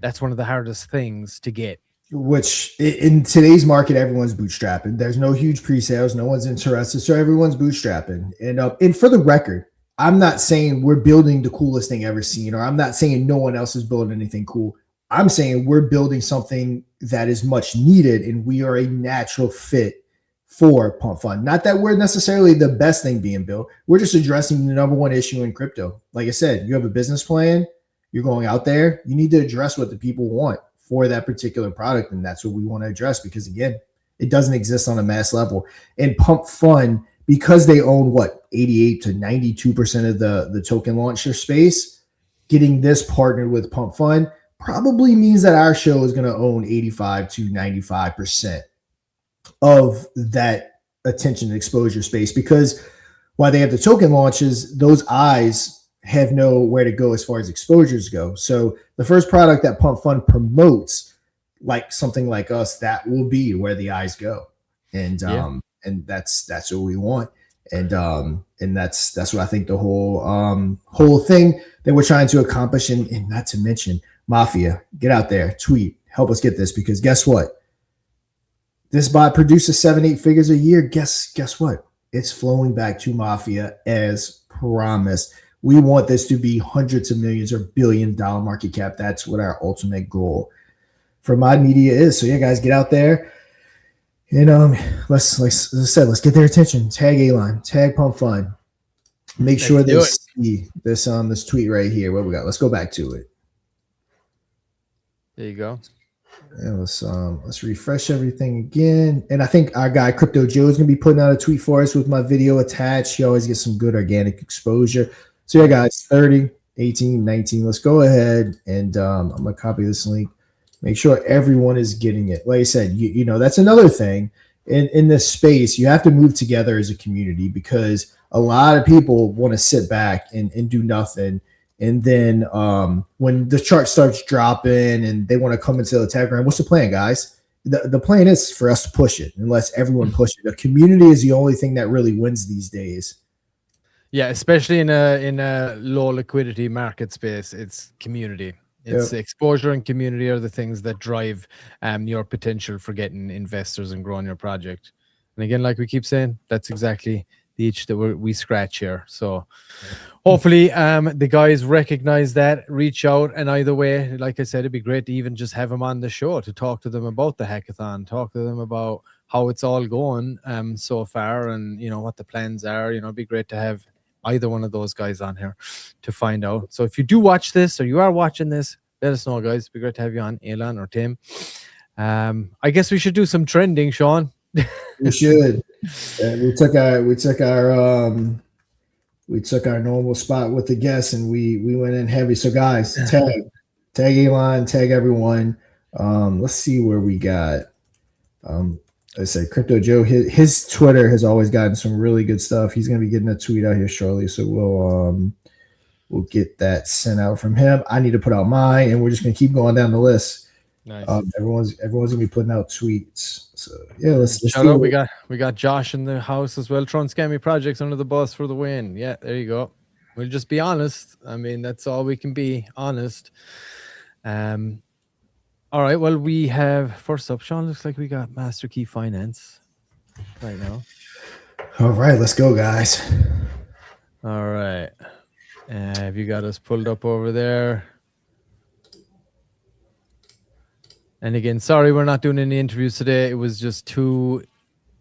that's one of the hardest things to get. Which in today's market, everyone's bootstrapping. There's no huge pre-sales, no one's interested, so everyone's bootstrapping. And for the record, I'm not saying we're building the coolest thing ever seen, or I'm not saying no one else is building anything cool. I'm saying we're building something that is much needed, and we are a natural fit for Pump Fund. Not that we're necessarily the best thing being built. We're just addressing the number one issue in crypto. Like I said, you have a business plan, you're going out there, you need to address what the people want for that particular product. And that's what we want to address, because again, it doesn't exist on a mass level. And Pump Fund, because they own 88 to 92% of the token launcher space, getting this partnered with Pump Fund probably means that our show is going to own 85 to 95% of that attention and exposure space, because while they have the token launches, those eyes have nowhere to go as far as exposures go. So the first product that Pump Fund promotes, like something like us, that will be where the eyes go. And and that's what we want. And that's what I think the whole thing that we're trying to accomplish. And not to mention Mafia, get out there, tweet, help us get this, because guess what? This bot produces 7-8 figures a year. Guess what? It's flowing back to Mafia as promised. We want this to be hundreds of millions or billion-dollar market cap. That's what our ultimate goal for Mod Media is. So yeah, guys, get out there and let's, like I said, let's get their attention. Tag A-Line, tag Pump Fund. Make sure they see this tweet right here. What we got? Let's go back to it. There you go. Yeah, let's refresh everything again. And I think our guy Crypto Joe is gonna be putting out a tweet for us with my video attached. He always gets some good organic exposure. So yeah, guys, 30, 18, 19. Let's go ahead and I'm gonna copy this link. Make sure everyone is getting it. Like I said, you know, that's another thing in this space. You have to move together as a community, because a lot of people want to sit back and do nothing. And then when the chart starts dropping and they want to come into the battleground, what's the plan, guys? The plan is for us to push it, unless everyone pushes it. The community is the only thing that really wins these days. Yeah, especially in a low liquidity market space, it's community. It's exposure and community are the things that drive your potential for getting investors and growing your project. And again, like we keep saying, that's exactly the itch that we scratch here. So hopefully the guys recognize that, reach out, and either way, like I said, it'd be great to even just have them on the show to talk to them about the hackathon, talk to them about how it's all going so far, and you know what the plans are. You know, it'd be great to have either one of those guys on here to find out. So if you do watch this, or you are watching this, let us know, guys. It'd be great to have you on, Elon or Tim. I guess we should do some trending, Sean. We should. We took our normal spot with the guests, and we went in heavy. So guys, tag Elon, tag everyone. Let's see where we got. I say Crypto Joe. His Twitter has always gotten some really good stuff. He's gonna be getting a tweet out here shortly, so we'll get that sent out from him. I need to put out mine, and we're just gonna keep going down the list. Nice. Everyone's gonna be putting out tweets. So yeah, let's shout out. We got Josh in the house as well. Tron Scammy Projects under the bus for the win. Yeah, there you go. We'll just be honest. I mean, that's all we can be, honest. All right. Well, we have first up, Sean. Looks like we got Master Key Finance right now. All right, let's go, guys. All right. Have you got us pulled up over there? And again, sorry we're not doing any interviews today. It was just too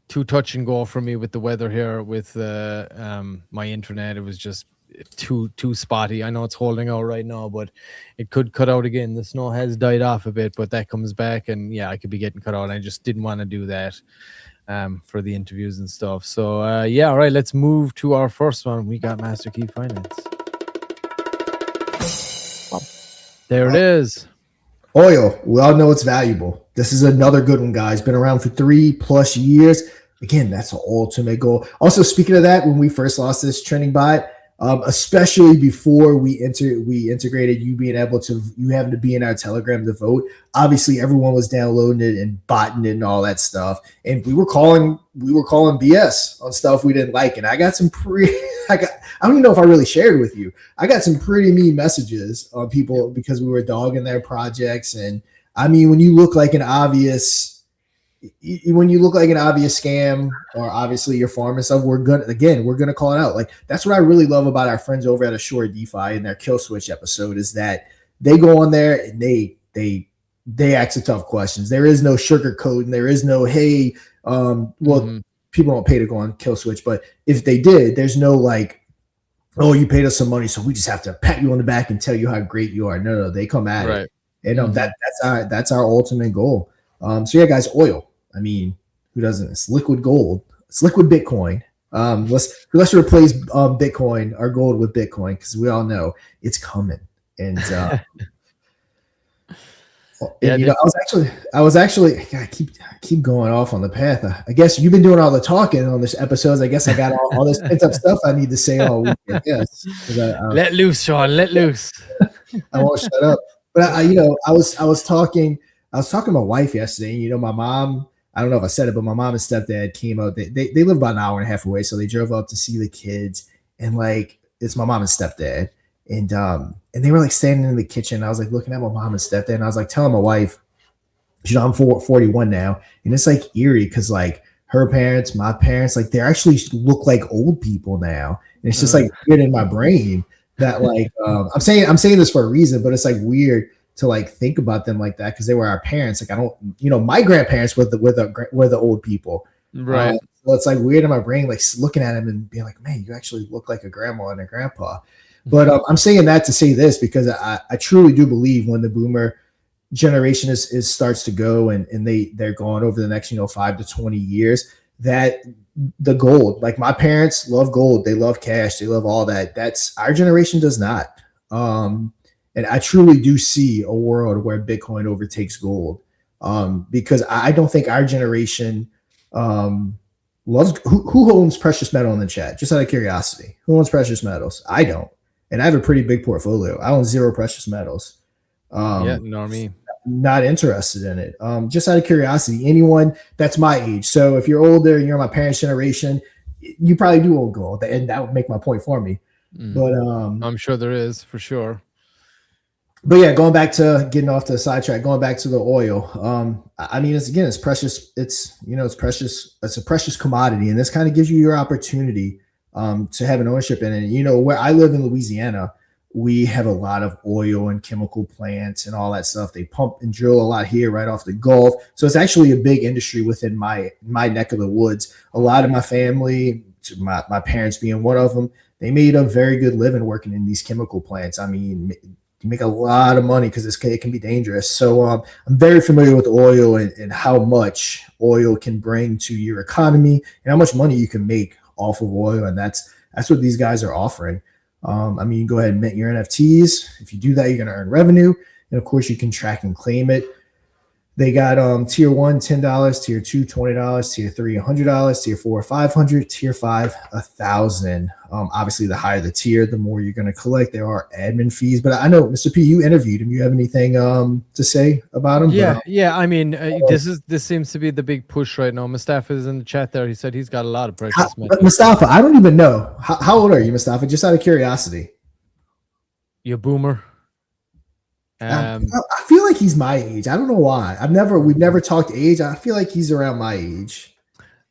touch and go for me with the weather here with my internet. It was just too spotty. I know it's holding out right now, but it could cut out again. The snow has died off a bit, but that comes back, and yeah, I could be getting cut out. I just didn't want to do that for the interviews and stuff. So yeah, all right, let's move to our first one. We got Master Key Finance. There it is. Oil. We all know it's valuable. This is another good one, guys. Been around for 3+ years. Again, that's the ultimate goal. Also, speaking of that, when we first lost this trending bot, especially before we integrated you being able to, you having to be in our Telegram to vote. Obviously, everyone was downloading it and botting it and all that stuff, and we were calling BS on stuff we didn't like. And I got some pretty, I don't even know if I really shared with you. I got some pretty mean messages on people because we were dogging their projects. And I mean, when you look like an obvious scam, or obviously you're farming stuff, we're gonna call it out. Like, that's what I really love about our friends over at Assure DeFi in their Kill Switch episode, is that they go on there and they ask the tough questions. There is no sugarcoating. There is no, hey, people don't pay to go on Kill Switch, but if they did, there's no like, oh, you paid us some money, so we just have to pat you on the back and tell you how great you are. No, they come at it. And that's our ultimate goal. So yeah, guys, oil. I mean, who doesn't? It's liquid gold. It's liquid Bitcoin. Let's replace Bitcoin, our gold, with Bitcoin, because we all know it's coming. And yeah, you know, I was actually I keep going off on the path. I guess you've been doing all the talking on this episodes. I guess I got all this pent up stuff I need to say all week. Yes, let loose, Sean. Let loose. I won't shut up. But I was talking to my wife yesterday. And, you know, my mom. I don't know if I said it, but my mom and stepdad came out. They live about an hour and a half away, so they drove up to see the kids. And like, it's my mom and stepdad. And they were like standing in the kitchen. I was like looking at my mom and stepdad, and I was like telling my wife, you know, I'm 41 now, and it's like eerie because like her parents, my parents, like they actually look like old people now, and it's just like weird in my brain that like I'm saying this for a reason, but it's like weird to like think about them like that because they were our parents. Like, I don't, you know, my grandparents were the old people, right? So it's like weird in my brain, like looking at them and being like, man, you actually look like a grandma and a grandpa. But I'm saying that to say this because I truly do believe when the boomer generation is starts to go and they're going over the next 5 to 20 years, that the gold, like my parents love gold, they love cash, they love all that. That's our generation does not. And I truly do see a world where Bitcoin overtakes gold, because I don't think our generation loves. Who owns precious metal in the chat? Just out of curiosity, who owns precious metals? I don't. And I have a pretty big portfolio. I own 0 precious metals. Yeah, nor me. Not interested in it. Just out of curiosity, anyone that's my age. So if you're older, you're my parents' generation, you probably do own gold, and that would make my point for me. But I'm sure there is for sure. But yeah, going back to getting off the sidetrack, going back to the oil. I mean, it's precious. It's precious. It's a precious commodity, and this kind of gives you your opportunity to have an ownership in it. You know, where I live in Louisiana, we have a lot of oil and chemical plants and all that stuff. They pump and drill a lot here right off the Gulf. So it's actually a big industry within my neck of the woods. A lot of my family, my parents being one of them, they made a very good living working in these chemical plants. I mean, you make a lot of money because it can be dangerous. So I'm very familiar with oil and how much oil can bring to your economy and how much money you can make off of oil. And that's what these guys are offering. I mean, you go ahead and mint your NFTs. If you do that, you're going to earn revenue. And of course, you can track and claim it. They got tier 1, $10, tier 2, $20, tier 3, $100, tier 4, $500, tier 5, $1,000. Obviously, the higher the tier, the more you're going to collect. There are admin fees, but I know, Mr. P, you interviewed him. You have anything to say about him? Yeah. I mean, this seems to be the big push right now. Mustafa is in the chat there. He said he's got a lot of precious metals. Mustafa, I don't even know. How old are you, Mustafa? Just out of curiosity. You boomer. I feel like he's my age. I don't know why. We've never talked age. I feel like he's around my age.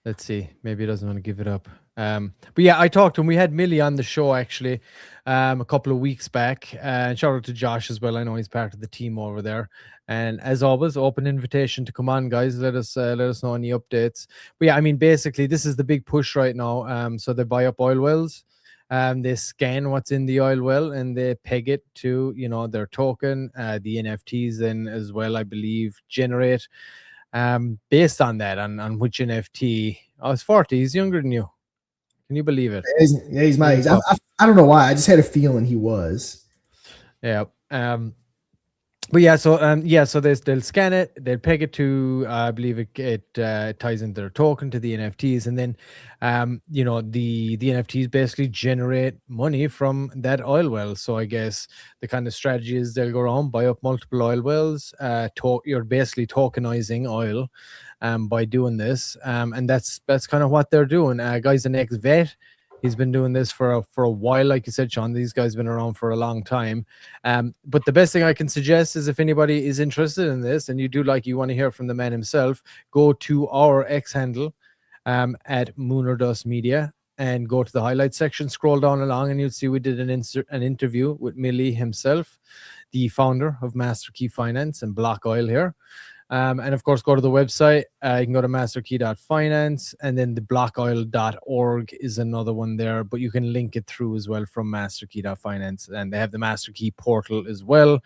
Let's see. Maybe he doesn't want to give it up. But yeah, I talked to him. We had Millie on the show actually a couple of weeks back. And shout out to Josh as well. I know he's part of the team over there. And as always, open invitation to come on, guys. Let us know any updates. But yeah, I mean, basically, this is the big push right now. So they buy up oil wells. They scan what's in the oil well and they peg it to, their token. The NFTs then as well, I believe, generate based on that, on which NFT. Oh, it's 40. He's younger than you. Can you believe it? He's my age. I don't know why. I just had a feeling he was. Yeah. But so they'll scan it, they'll peg it to, I believe it ties into their token to the NFTs, and then, the NFTs basically generate money from that oil well. So I guess the kind of strategy is they'll go around, buy up multiple oil wells. You're basically tokenizing oil, by doing this, and that's kind of what they're doing. Guy's an ex-vet. He's been doing this for a while, like you said, Sean. These guys have been around for a long time. But the best thing I can suggest is if anybody is interested in this and you want to hear from the man himself, go to our X handle at Moon or Dust Media and go to the highlights section, scroll down along, and you'll see we did an interview with Millie himself, the founder of Master Key Finance and Block Oil here. And of course, go to the website. You can go to masterkey.finance, and then the blockoil.org is another one there, but you can link it through as well from masterkey.finance, and they have the Master Key portal as well.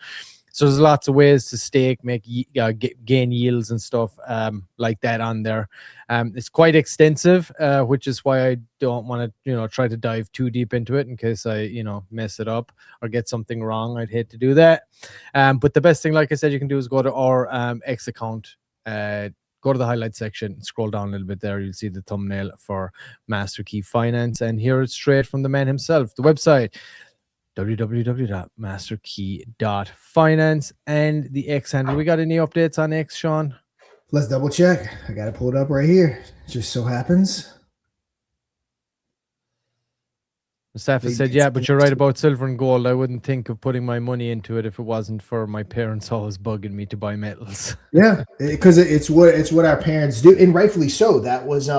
So there's lots of ways to stake, gain yields and stuff like that on there. It's quite extensive, which is why I don't want to, try to dive too deep into it in case I, mess it up or get something wrong. I'd hate to do that. But the best thing, like I said, you can do is go to our X account, go to the highlight section, scroll down a little bit there. You'll see the thumbnail for Master Key Finance, and hear it straight from the man himself. The website, www.masterkey.finance, and the X handle. We got any updates on X, Sean? Let's double check. I got it pulled up right here. Just so happens. Mustafa said, yeah, but you're right about silver and gold. I wouldn't think of putting my money into it if it wasn't for my parents always bugging me to buy metals. Yeah, because it's what our parents do, and rightfully so. That was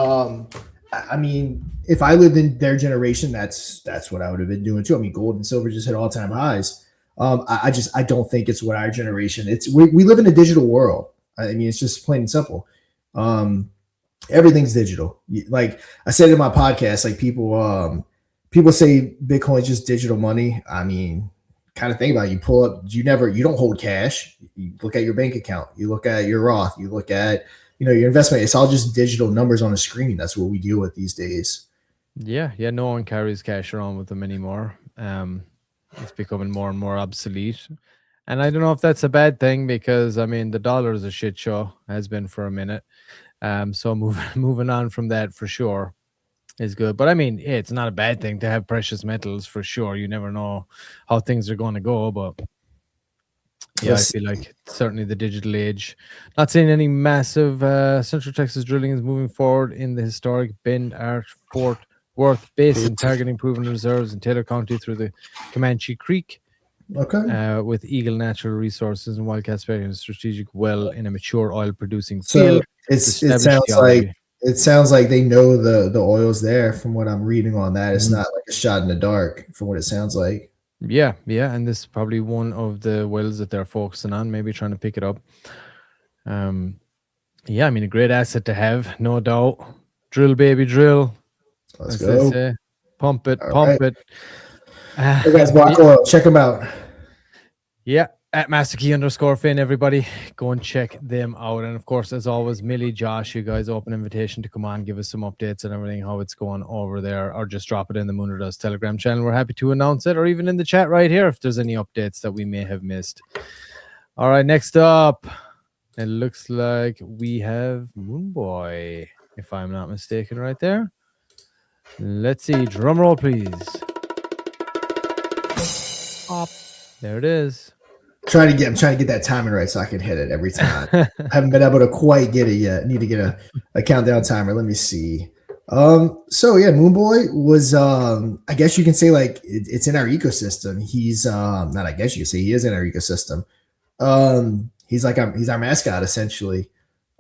I mean, if I lived in their generation, that's what I would have been doing too. I mean, gold and silver just hit all-time highs. I don't think it's what our generation. We live in a digital world. I mean, it's just plain and simple. Everything's digital. Like I said in my podcast, like people say Bitcoin is just digital money. I mean, kind of think about it. You pull up, you don't hold cash. You look at your bank account. You look at your Roth. You look at your investment. It's all just digital numbers on a screen. That's what we deal with these days. Yeah. No one carries cash around with them anymore. It's becoming more and more obsolete. And I don't know if that's a bad thing, because, I mean, the dollar is a shit show, has been for a minute. So moving on from that for sure is good. But I mean, it's not a bad thing to have precious metals for sure. You never know how things are going to go, but yeah, I feel like certainly the digital age. Not seeing any massive. Central Texas drilling is moving forward in the historic Bend Arch Fort Worth Basin, targeting proven reserves in Taylor County through the Comanche Creek. Okay. With Eagle Natural Resources and Wildcat Spectrum, a strategic well in a mature oil producing field. It sounds like they know the oil's there. From what I'm reading on that, it's not like a shot in the dark. From what it sounds like. Yeah, and this is probably one of the wells that they're focusing on, maybe trying to pick it up. Yeah, I mean, a great asset to have, no doubt. Drill, baby, drill. Let's go. Pump it. Hey guys, Block Oil, check them out. Yeah, at MasterKey_Finn, everybody. Go and check them out. And of course, as always, Millie, Josh, you guys, open invitation to come on, give us some updates and everything, how it's going over there, or just drop it in the Moon or Dust Telegram channel. We're happy to announce it, or even in the chat right here if there's any updates that we may have missed. All right, next up, it looks like we have Moonboy, if I'm not mistaken, right there. Let's see. Drum roll, please. There it is. I'm trying to get that timing right so I can hit it every time. I haven't been able to quite get it yet. I need to get a countdown timer. Let me see. So yeah, Moonboy was I guess you can say like it's in our ecosystem. He's not I guess you can say he is in our ecosystem. He's our mascot essentially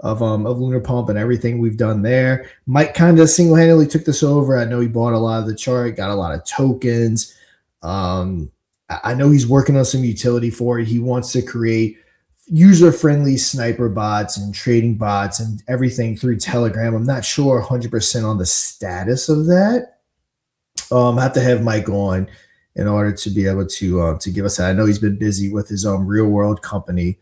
of Lunar Pump and everything we've done there. Mike kind of single-handedly took this over. I know he bought a lot of the chart, got a lot of tokens. I know he's working on some utility for it. He wants to create user-friendly sniper bots and trading bots and everything through Telegram. I'm not sure 100% on the status of that. I have to have Mike on in order to be able to give us that. I know he's been busy with his real world company.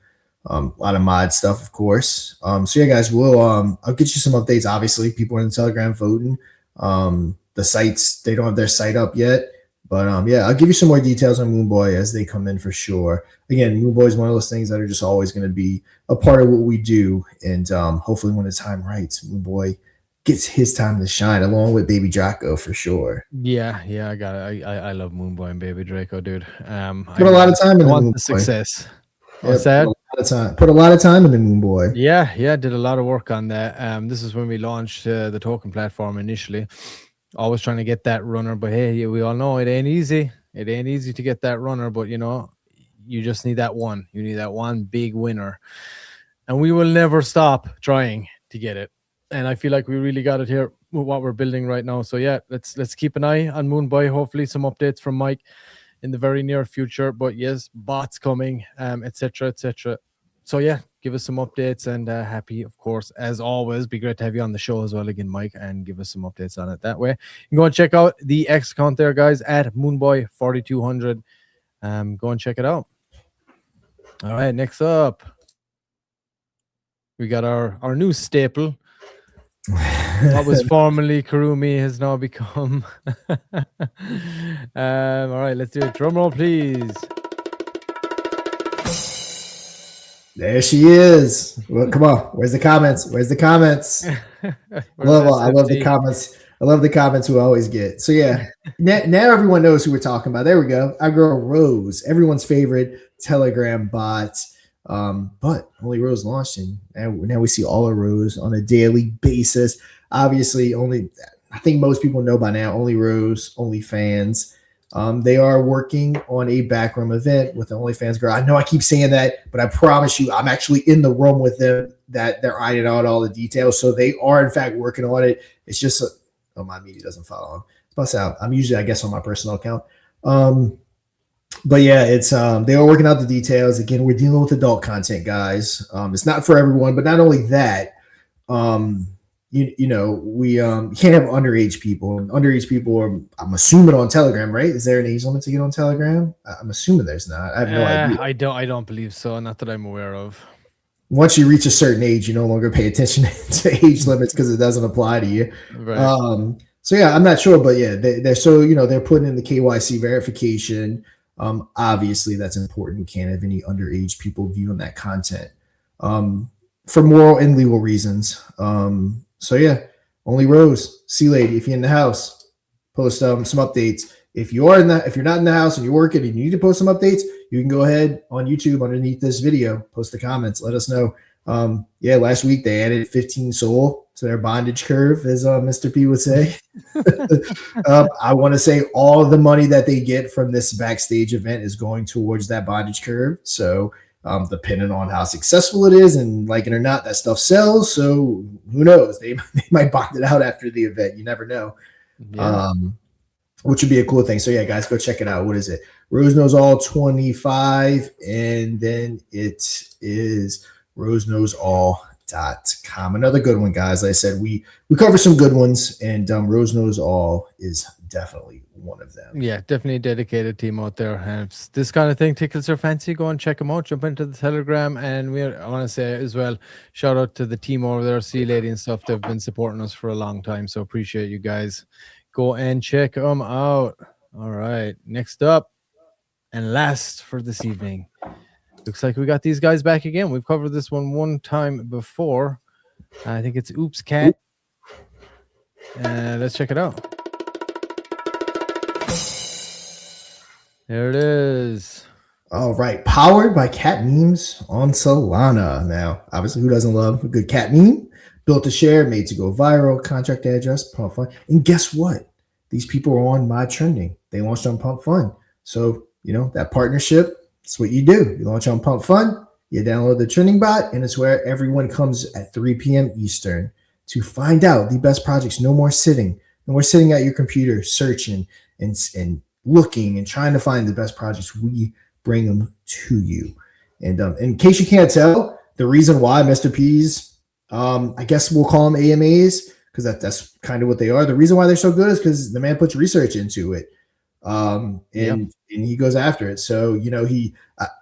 A lot of mod stuff, of course. So yeah, guys, I'll get you some updates. Obviously, people are in the Telegram voting. The sites, they don't have their site up yet, But yeah, I'll give you some more details on Moonboy as they come in for sure. Again, Moonboy is one of those things that are just always going to be a part of what we do, and hopefully, when the time rights, Moonboy gets his time to shine along with Baby Draco for sure. Yeah, I got it. I love Moonboy and Baby Draco, dude. Put a lot of time in I the want Moonboy. the success. Yep, What's that? Put a lot of time in the Moonboy. Yeah, did a lot of work on that. This is when we launched the token platform initially. Always trying to get that runner, but hey, we all know it ain't easy. It ain't easy to get that runner, but you just need that one. You need that one big winner, and we will never stop trying to get it. And I feel like we really got it here with what we're building right now. So yeah, let's keep an eye on Moonboy. Hopefully, some updates from Mike in the very near future. But yes, bots coming, etc., etc. So yeah, give us some updates, and happy, of course, as always. Be great to have you on the show as well again, Mike, and give us some updates on it that way. You can go and check out the X account there, guys, at Moonboy4200. Go and check it out. All right, next up, we got our new staple. What was formerly Kurumi has now become. All right, let's do it. Drum roll, please. There she is. Well, come on. Where's the comments? I love the comments. I love the comments we always get. So yeah, now everyone knows who we're talking about. There we go. Our girl Rose, everyone's favorite Telegram bot. But only Rose launched, and now we see all of Rose on a daily basis. Obviously, I think most people know by now, only Rose, OnlyFans. They are working on a backroom event with the OnlyFans girl. I know I keep saying that, but I promise you, I'm actually in the room with them that they're ironing out all the details. So they are, in fact, working on it. It's just, my media doesn't follow. I'm usually, I guess, on my personal account. But yeah, it's they are working out the details. Again, we're dealing with adult content, guys. It's not for everyone, but not only that, we can't have underage people. Underage people are, I'm assuming, on Telegram, right? Is there an age limit to get on Telegram? I'm assuming there's not. I have no idea. I don't believe so. Not that I'm aware of. Once you reach a certain age, you no longer pay attention to age limits because it doesn't apply to you. Right. So yeah, I'm not sure, but yeah, they're putting in the KYC verification. Obviously, that's important. We can't have any underage people viewing that content for moral and legal reasons. So yeah, only Rose, C Lady, if you're in the house, post some updates. If you're not in the house and you're working and you need to post some updates, you can go ahead on YouTube underneath this video, post the comments, let us know. Last week they added 15 soul to their bondage curve, as Mr. P would say. I want to say all of the money that they get from this backstage event is going towards that bondage curve. So depending on how successful it is and like it or not, that stuff sells. So who knows? They might bond it out after the event. You never know. Yeah. Which would be a cool thing. So yeah, guys, go check it out. What is it? Rose Knows All 25, and then it is roseknowsall.com. Another good one, guys. Like I said, we cover some good ones, and Rose Knows All is definitely one of them. Yeah, definitely a dedicated team out there. And if this kind of thing tickles your fancy, go and check them out. Jump into the Telegram. And I want to say as well, shout out to the team over there, C Lady and stuff. They've been supporting us for a long time. So appreciate you guys. Go and check them out. All right. Next up and last for this evening. Looks like we got these guys back again. We've covered this one time before. I think it's Oops Cat. Let's check it out. There it is. All right. Powered by cat memes on Solana. Now, obviously, who doesn't love a good cat meme? Built to share, made to go viral, contract address, Pump Fun. And guess what? These people are on my trending. They launched on Pump Fun. So, that partnership, it's what you do. You launch on Pump Fun, you download the trending bot, and it's where everyone comes at 3 p.m. Eastern to find out the best projects. No more sitting. No more sitting at your computer searching and looking and trying to find the best projects. We bring them to you. And in case you can't tell, the reason why Mr. P's, I guess we'll call them AMAs, because that's kind of what they are. The reason why they're so good is because the man puts research into it. And he goes after it. So,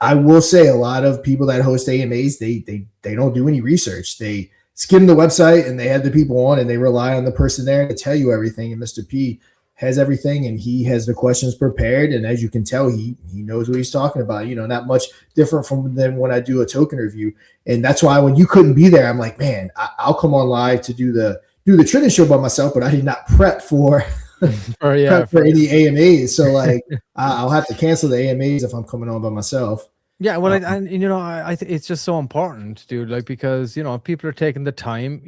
I will say a lot of people that host AMAs, they don't do any research. They skim the website and they have the people on and they rely on the person there to tell you everything. And Mr. P has everything, and he has the questions prepared. And as you can tell, he knows what he's talking about. Not much different than when I do a token review. And that's why when you couldn't be there, I'm like, man, I'll come on live to do the trending show by myself, but I did not prep for for any AMAs. So like, I'll have to cancel the AMAs if I'm coming on by myself. Yeah, well, I think it's just so important, dude. Like, because if people are taking the time,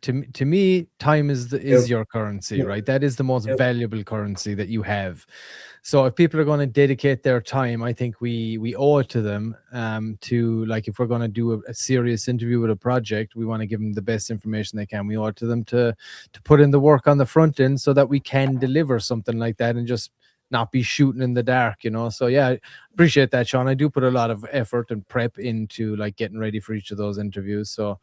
to me, time is your currency, right? That is the most valuable currency that you have. So if people are going to dedicate their time, I think we owe it to them. To, like, if we're going to do a serious interview with a project, we want to give them the best information they can. We owe it to them to put in the work on the front end so that we can deliver something like that and just not be shooting in the dark. So yeah, I appreciate that, Sean. I do put a lot of effort and prep into like getting ready for each of those interviews. So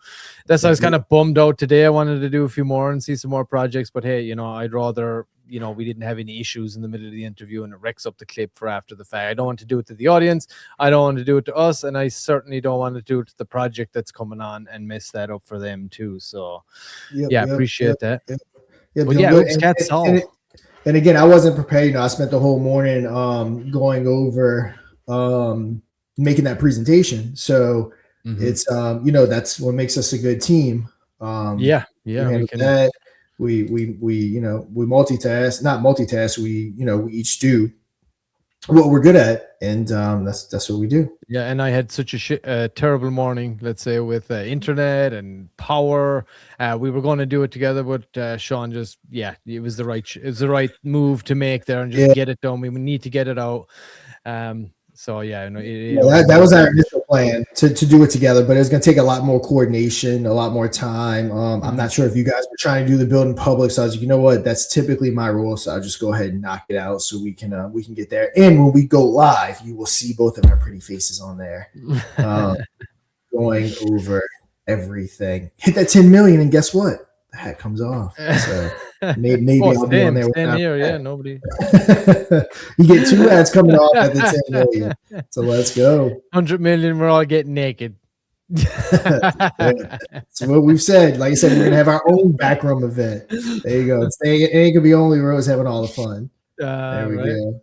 that's why I was kind of bummed out today. I wanted to do a few more and see some more projects, but hey, I'd rather we didn't have any issues in the middle of the interview and it wrecks up the clip for after the fact. I don't want to do it to the audience, I don't want to do it to us, and I certainly don't want to do it to the project that's coming on and mess that up for them too. So appreciate that. But yeah, it's Cat's all. And again, I wasn't prepared. I spent the whole morning going over making that presentation. So it's that's what makes us a good team. We can. That. We multitask, not multitask. We each do what we're good at, and that's what we do. Yeah, and I had such a terrible morning, let's say, with internet and power. We were going to do it together, but Sean just, it was the right move to make there and just get it done. We need to get it out. So that was our initial plan to do it together, but it was going to take a lot more coordination, a lot more time. I'm not sure if you guys were trying to do the build in public, so I was like, you know what, that's typically my rule, so I'll just go ahead and knock it out so we can get there. And when we go live, you will see both of our pretty faces on there, going over everying. Hit that 10 million, and guess what? The hat comes off. So maybe I'll be on there. Nobody. You get 2 ads coming off at the 10 million. So let's go. 100 million, we're all getting naked. That's what we've said. Like I said, we're gonna have our own backroom event. There you go. It ain't gonna be only Rose having all the fun. There we go.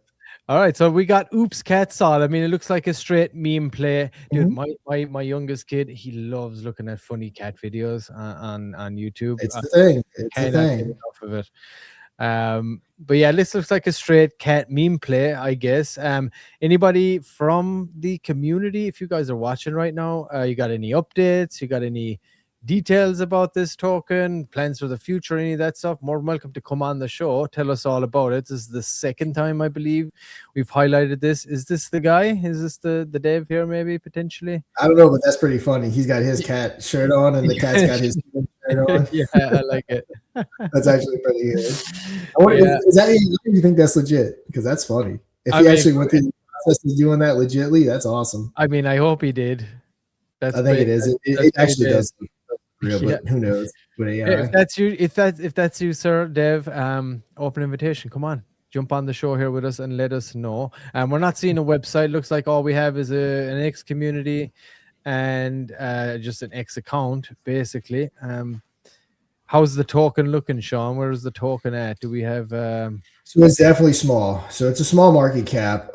All right, so we got Oops Cat Saw. I mean, it looks like a straight meme play. Dude, my youngest kid, he loves looking at funny cat videos on YouTube. It's the thing. It's the thing. Enough of it. But yeah, this looks like a straight cat meme play, I guess. Anybody from the community, if you guys are watching right now, you got any updates? You got any details about this token, plans for the future, any of that stuff? More than welcome to come on the show, tell us all about it. This is the second time, I believe, we've highlighted this. Is this the guy? Is this the dev here, maybe, potentially? I don't know, but that's pretty funny. He's got his cat shirt on and the cat's got his shirt on. Yeah, I like it. That's actually pretty good. Is that, you think that's legit? Because that's funny. If he actually went through the process of doing that legitly, that's awesome. I mean, I hope he did. I think it is. It actually does. Real, but who knows? But if that's you, sir, Dev, open invitation. Come on, jump on the show here with us and let us know. We're not seeing a website. Looks like all we have is an X community and just an X account, basically. How's the token looking, Sean? Where is the token at? Do we have? So it's definitely small. So it's a small market cap.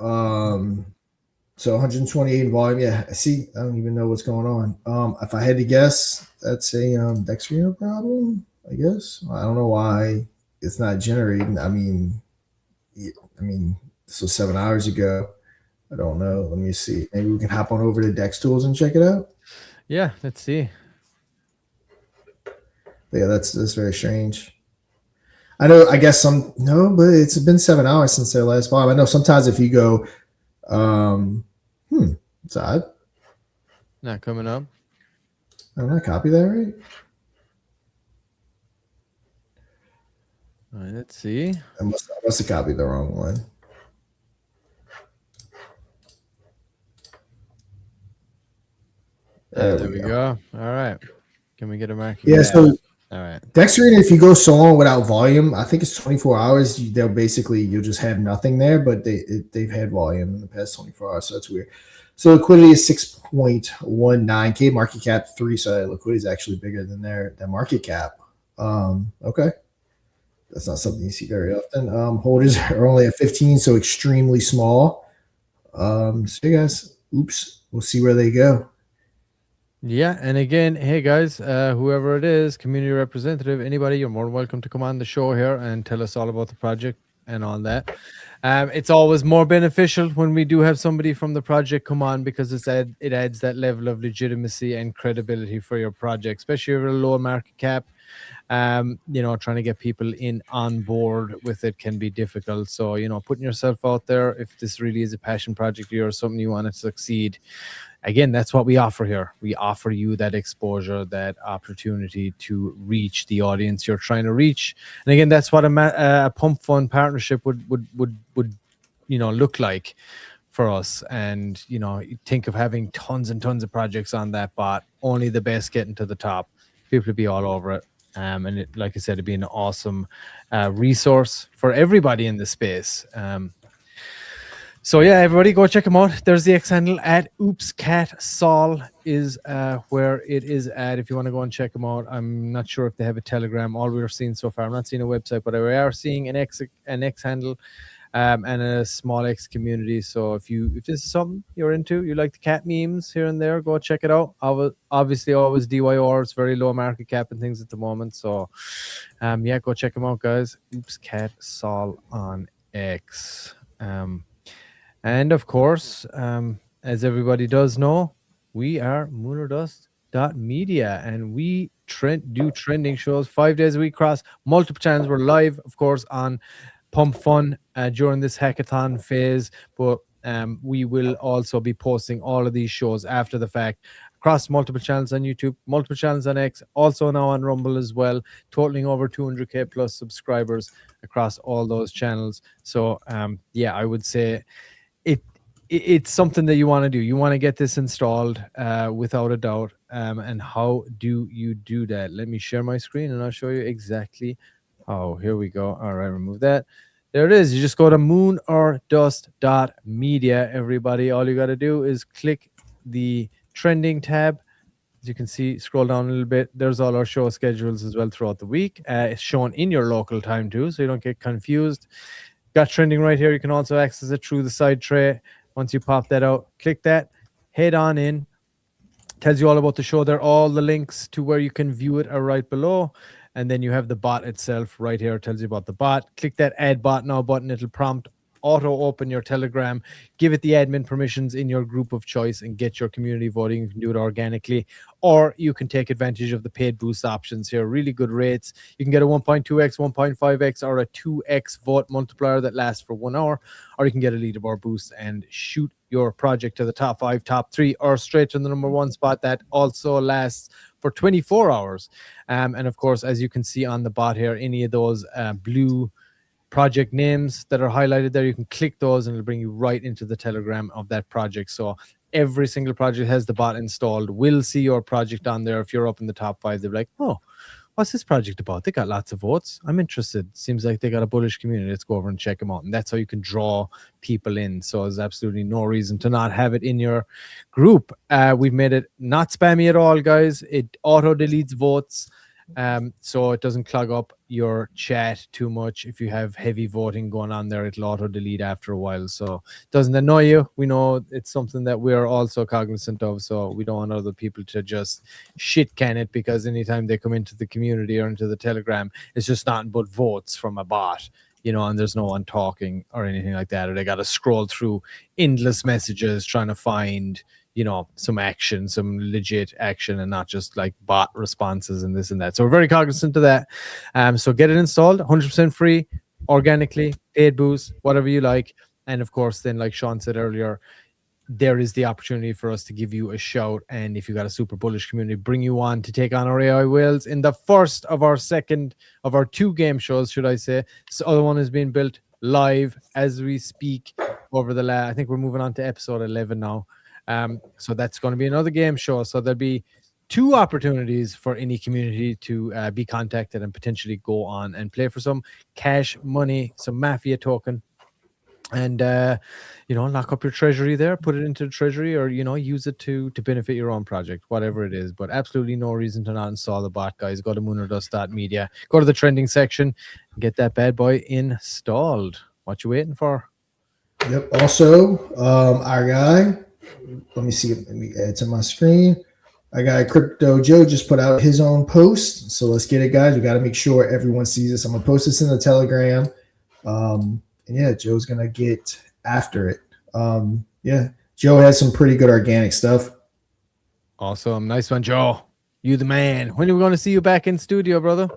So 128 in volume. Yeah, I see. I don't even know what's going on. If I had to guess, that's a Dextrino problem, I guess. I don't know why it's not generating. I mean, this was 7 hours ago. I don't know. Let me see. Maybe we can hop on over to Dex Tools and check it out. Yeah, let's see. But yeah, that's very strange. I know. I guess but it's been 7 hours since their last volume. I know sometimes if you go, it's odd. Not coming up. Did I copy that right? All right, let's see. I must have copied the wrong one. There we go. All right. Can we get a mark? Yeah, so all right. Dextrino, if you go so long without volume, I think it's 24 hours. You'll just have nothing there, but they've had volume in the past 24 hours, so that's weird. So liquidity is 6.19K, market cap 3. So liquidity is actually bigger than their market cap. Okay. That's not something you see very often. Holders are only at 15, so extremely small. So you guys, oops, we'll see where they go. Yeah, and again, hey guys, whoever it is, community representative, anybody, you're more than welcome to come on the show here and tell us all about the project and all that. It's always more beneficial when we do have somebody from the project come on, because it adds that level of legitimacy and credibility for your project, especially if you're a low market cap. Trying to get people in on board with it can be difficult. So, putting yourself out there, if this really is a passion project or something you want to succeed, again, that's what we offer here. We offer you that exposure, that opportunity to reach the audience you're trying to reach. And again, that's what a pump fund partnership would look like for us. And you think of having tons and tons of projects on that bot, only the best getting to the top. People would be all over it. And like I said, it'd be an awesome resource for everybody in the space. So yeah, everybody go check them out. There's the X handle at oopscatsol is where it is at. If you want to go and check them out, I'm not sure if they have a Telegram. All we're seeing so far, I'm not seeing a website, but we are seeing an X handle and a small X community. So if this is something you're into, you like the cat memes here and there, go check it out. Obviously always DYR. It's very low market cap and things at the moment. So yeah, go check them out, guys. Oopscatsol on X. And of course, as everybody does know, we are moonerdust.media, and we do trending shows 5 days a week across multiple channels. We're live, of course, on Pump Fun during this hackathon phase, but we will also be posting all of these shows after the fact across multiple channels on YouTube, multiple channels on X, also now on Rumble as well, totaling over 200k plus subscribers across all those channels. So yeah, I would say it's something that you want to do. You want to get this installed without a doubt. And how do you do that? Let me share my screen and I'll show you exactly how. Here we go. All right, remove that. There it is. You just go to moonordust.media, everybody. All you got to do is click the trending tab. As you can see, scroll down a little bit. There's all our show schedules as well throughout the week. It's shown in your local time too, so you don't get confused. Got trending right here. You can also access it through the side tray. Once you pop that out, click that, head on in. Tells you all about the show there. All the links to where you can view it are right below. And then you have the bot itself right here. It tells you about the bot. Click that add bot now button. It'll prompt auto open your Telegram, give it the admin permissions in your group of choice, and get your community voting. You can do it organically, or you can take advantage of the paid boost options here. Really good rates. You can get a 1.2x, 1.5x, or a 2x vote multiplier that lasts for 1 hour, or you can get a leaderboard boost and shoot your project to the top 5, top 3, or straight to the number 1 spot that also lasts for 24 hours. And of course, as you can see on the bot here, any of those blue project names that are highlighted there, you can click those and it'll bring you right into the Telegram of that project. So every single project has the bot installed. We'll see your project on there. If you're up in the top 5, they're like, oh, what's this project about? They got lots of votes. I'm interested. Seems like they got a bullish community. Let's go over and check them out. And that's how you can draw people in. So there's absolutely no reason to not have it in your group. We've made it not spammy at all, guys. It auto deletes votes. So it doesn't clog up your chat too much. If you have heavy voting going on there, it'll auto delete after a while. So it doesn't annoy you. We know it's something that we're also cognizant of. So we don't want other people to just shit can it, because anytime they come into the community or into the Telegram, it's just nothing but votes from a bot, and there's no one talking or anything like that. Or they got to scroll through endless messages trying to find some action, some legit action, and not just like bot responses and this and that. So we're very cognizant of that. So get it installed, 100% free, organically, paid boost, whatever you like. And of course, then like Sean said earlier, there is the opportunity for us to give you a shout. And if you got a super bullish community, bring you on to take on our AI whales in the first of our 2 game shows, should I say. So the other one is being built live as we speak over the I think we're moving on to episode 11 now. So that's going to be another game show. So there'll be 2 opportunities for any community to be contacted and potentially go on and play for some cash money, some mafia token. and lock up your treasury there, put it into the treasury, or use it to benefit your own project, whatever it is. But absolutely no reason to not install the bot, guys. Go to moonerdust.media, go to the trending section, and get that bad boy installed. What you waiting for? Yep. Also, our guy, let me see, let me add to my screen. Our guy Crypto Joe just put out his own post, so let's get it, guys. We got to make sure everyone sees this. I'm gonna post this in the Telegram. And yeah, Joe's gonna get after it. Yeah, Joe has some pretty good organic stuff. Awesome, nice one, Joe. You the man. When are we going to see you back in studio, brother?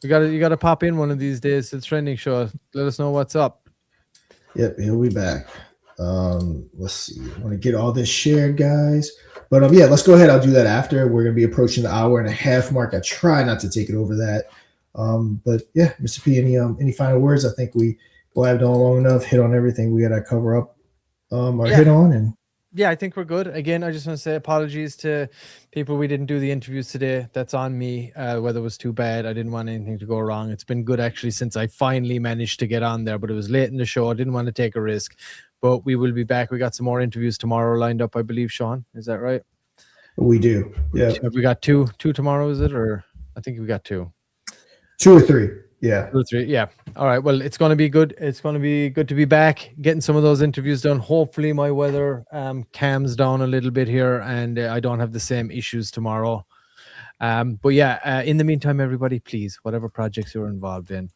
You gotta pop in one of these days to the trending show. Let us know what's up. Yep, he'll be back. Let's see. I want to get all this shared, guys. But yeah, let's go ahead. I'll do that after. We're gonna be approaching the hour and a half mark. I try not to take it over that. But yeah, Mr. P, any final words? I think we blabbed on long enough, hit on everything we gotta cover up hit on. And yeah, I think we're good. Again, I just want to say apologies to people we didn't do the interviews today. That's on me. Weather was too bad. I didn't want anything to go wrong. It's been good actually since I finally managed to get on there, but it was late in the show. I didn't want to take a risk, but we will be back. We got some more interviews tomorrow lined up, I believe, Sean. Is that right? we do. Yeah. Have we got two tomorrow, is it? Or I think we got two. 2 or 3. Yeah. 2 or 3. Yeah. All right. Well, it's going to be good. It's going to be good to be back, getting some of those interviews done. Hopefully my weather calms down a little bit here and I don't have the same issues tomorrow. But yeah, in the meantime, everybody, please, whatever projects you're involved in,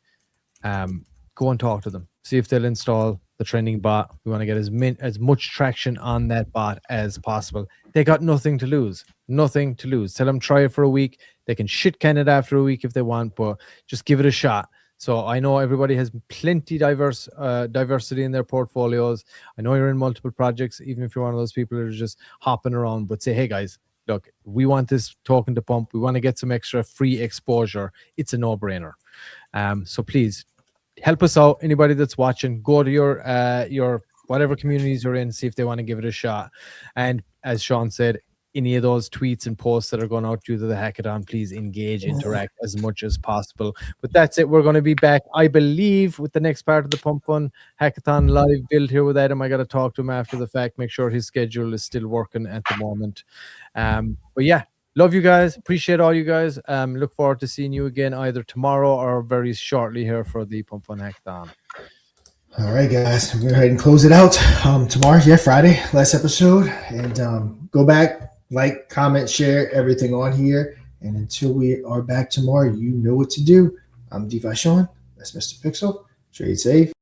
go and talk to them. See if they'll install the trending bot. We want to get as much traction on that bot as possible. They got nothing to lose. Nothing to lose. Tell them try it for a week. They can shit can it after a week if they want, but just give it a shot. So I know everybody has plenty diversity in their portfolios. I know you're in multiple projects, even if you're one of those people that are just hopping around, but say, hey guys, look, we want this token to pump. We want to get some extra free exposure. It's a no-brainer. So please help us out. Anybody that's watching, go to your whatever communities you're in, see if they want to give it a shot. And as Sean said, any of those tweets and posts that are going out due to the hackathon, please engage, interact as much as possible. But that's it. We're going to be back, I believe, with the next part of the Pump Fun Hackathon live build here with Adam. I got to talk to him after the fact, make sure his schedule is still working at the moment. But yeah, love you guys. Appreciate all you guys. Look forward to seeing you again either tomorrow or very shortly here for the Pump Fun Hackathon. All right, guys, I'm going to go ahead and close it out. Tomorrow, Friday, last episode. And go back, like, comment, share everything on here. And until we are back tomorrow, you know what to do. I'm DeFi Sean. That's Mr. Pixel. Trade safe.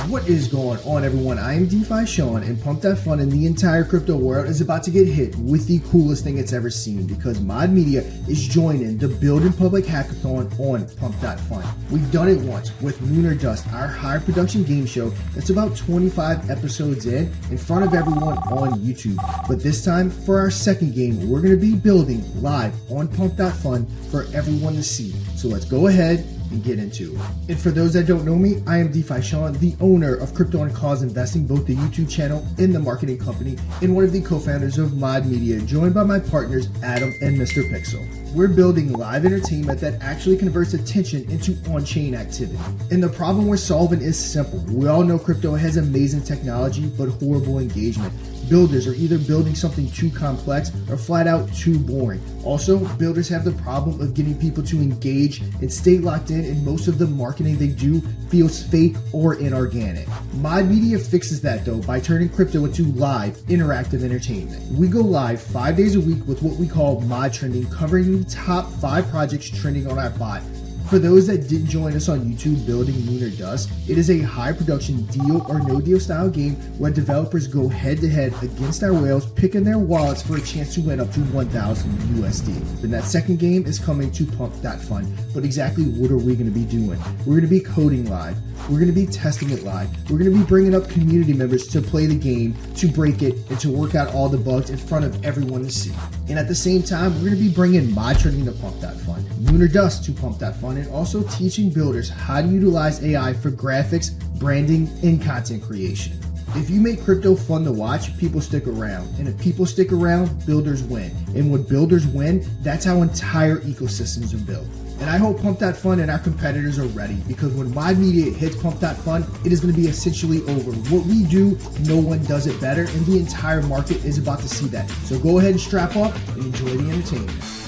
What is going on, everyone? I am DeFi Sean, and Pump That Fun in the entire crypto world is about to get hit with the coolest thing it's ever seen, because Mod Media is joining the Build in Public Hackathon on Pump That Fun. We've done it once with Lunar Dust, our high production game show that's about 25 episodes in front of everyone on YouTube. But this time, for our second game, we're going to be building live on Pump That Fun for everyone to see. So let's go ahead and get into it. And for those that don't know me, I am DeFi Sean, the owner of Crypto and Cause Investing, both the YouTube channel and the marketing company, and one of the co-founders of Mod Media, joined by my partners Adam and Mr. Pixel. We're building live entertainment that actually converts attention into on-chain activity. And the problem we're solving is simple. We all know crypto has amazing technology, but horrible engagement. Builders are either building something too complex or flat out too boring. Also, builders have the problem of getting people to engage and stay locked in, and most of the marketing they do feels fake or inorganic. Mod Media fixes that though by turning crypto into live, interactive entertainment. We go live 5 days a week with what we call Mod Trending, covering the top 5 projects trending on our bot. For those that didn't join us on YouTube building Lunar Dust, it is a high production deal or no deal style game where developers go head to head against our whales, picking their wallets for a chance to win up to 1,000 USD. Then that second game is coming to Pump That Fun. But exactly what are we going to be doing? We're going to be coding live. We're going to be testing it live. We're going to be bringing up community members to play the game, to break it, and to work out all the bugs in front of everyone to see. And at the same time, we're going to be bringing Mod Trending to Pump That Fun, Lunar Dust to Pump That Fun, and also teaching builders how to utilize AI for graphics, branding, and content creation. If you make crypto fun to watch, people stick around. And if people stick around, builders win. And when builders win, that's how entire ecosystems are built. And I hope Pump That Fund and our competitors are ready, because when Wide Media hits Pump That Fund, it is going to be essentially over. What we do, no one does it better, and the entire market is about to see that. So go ahead and strap up and enjoy the entertainment.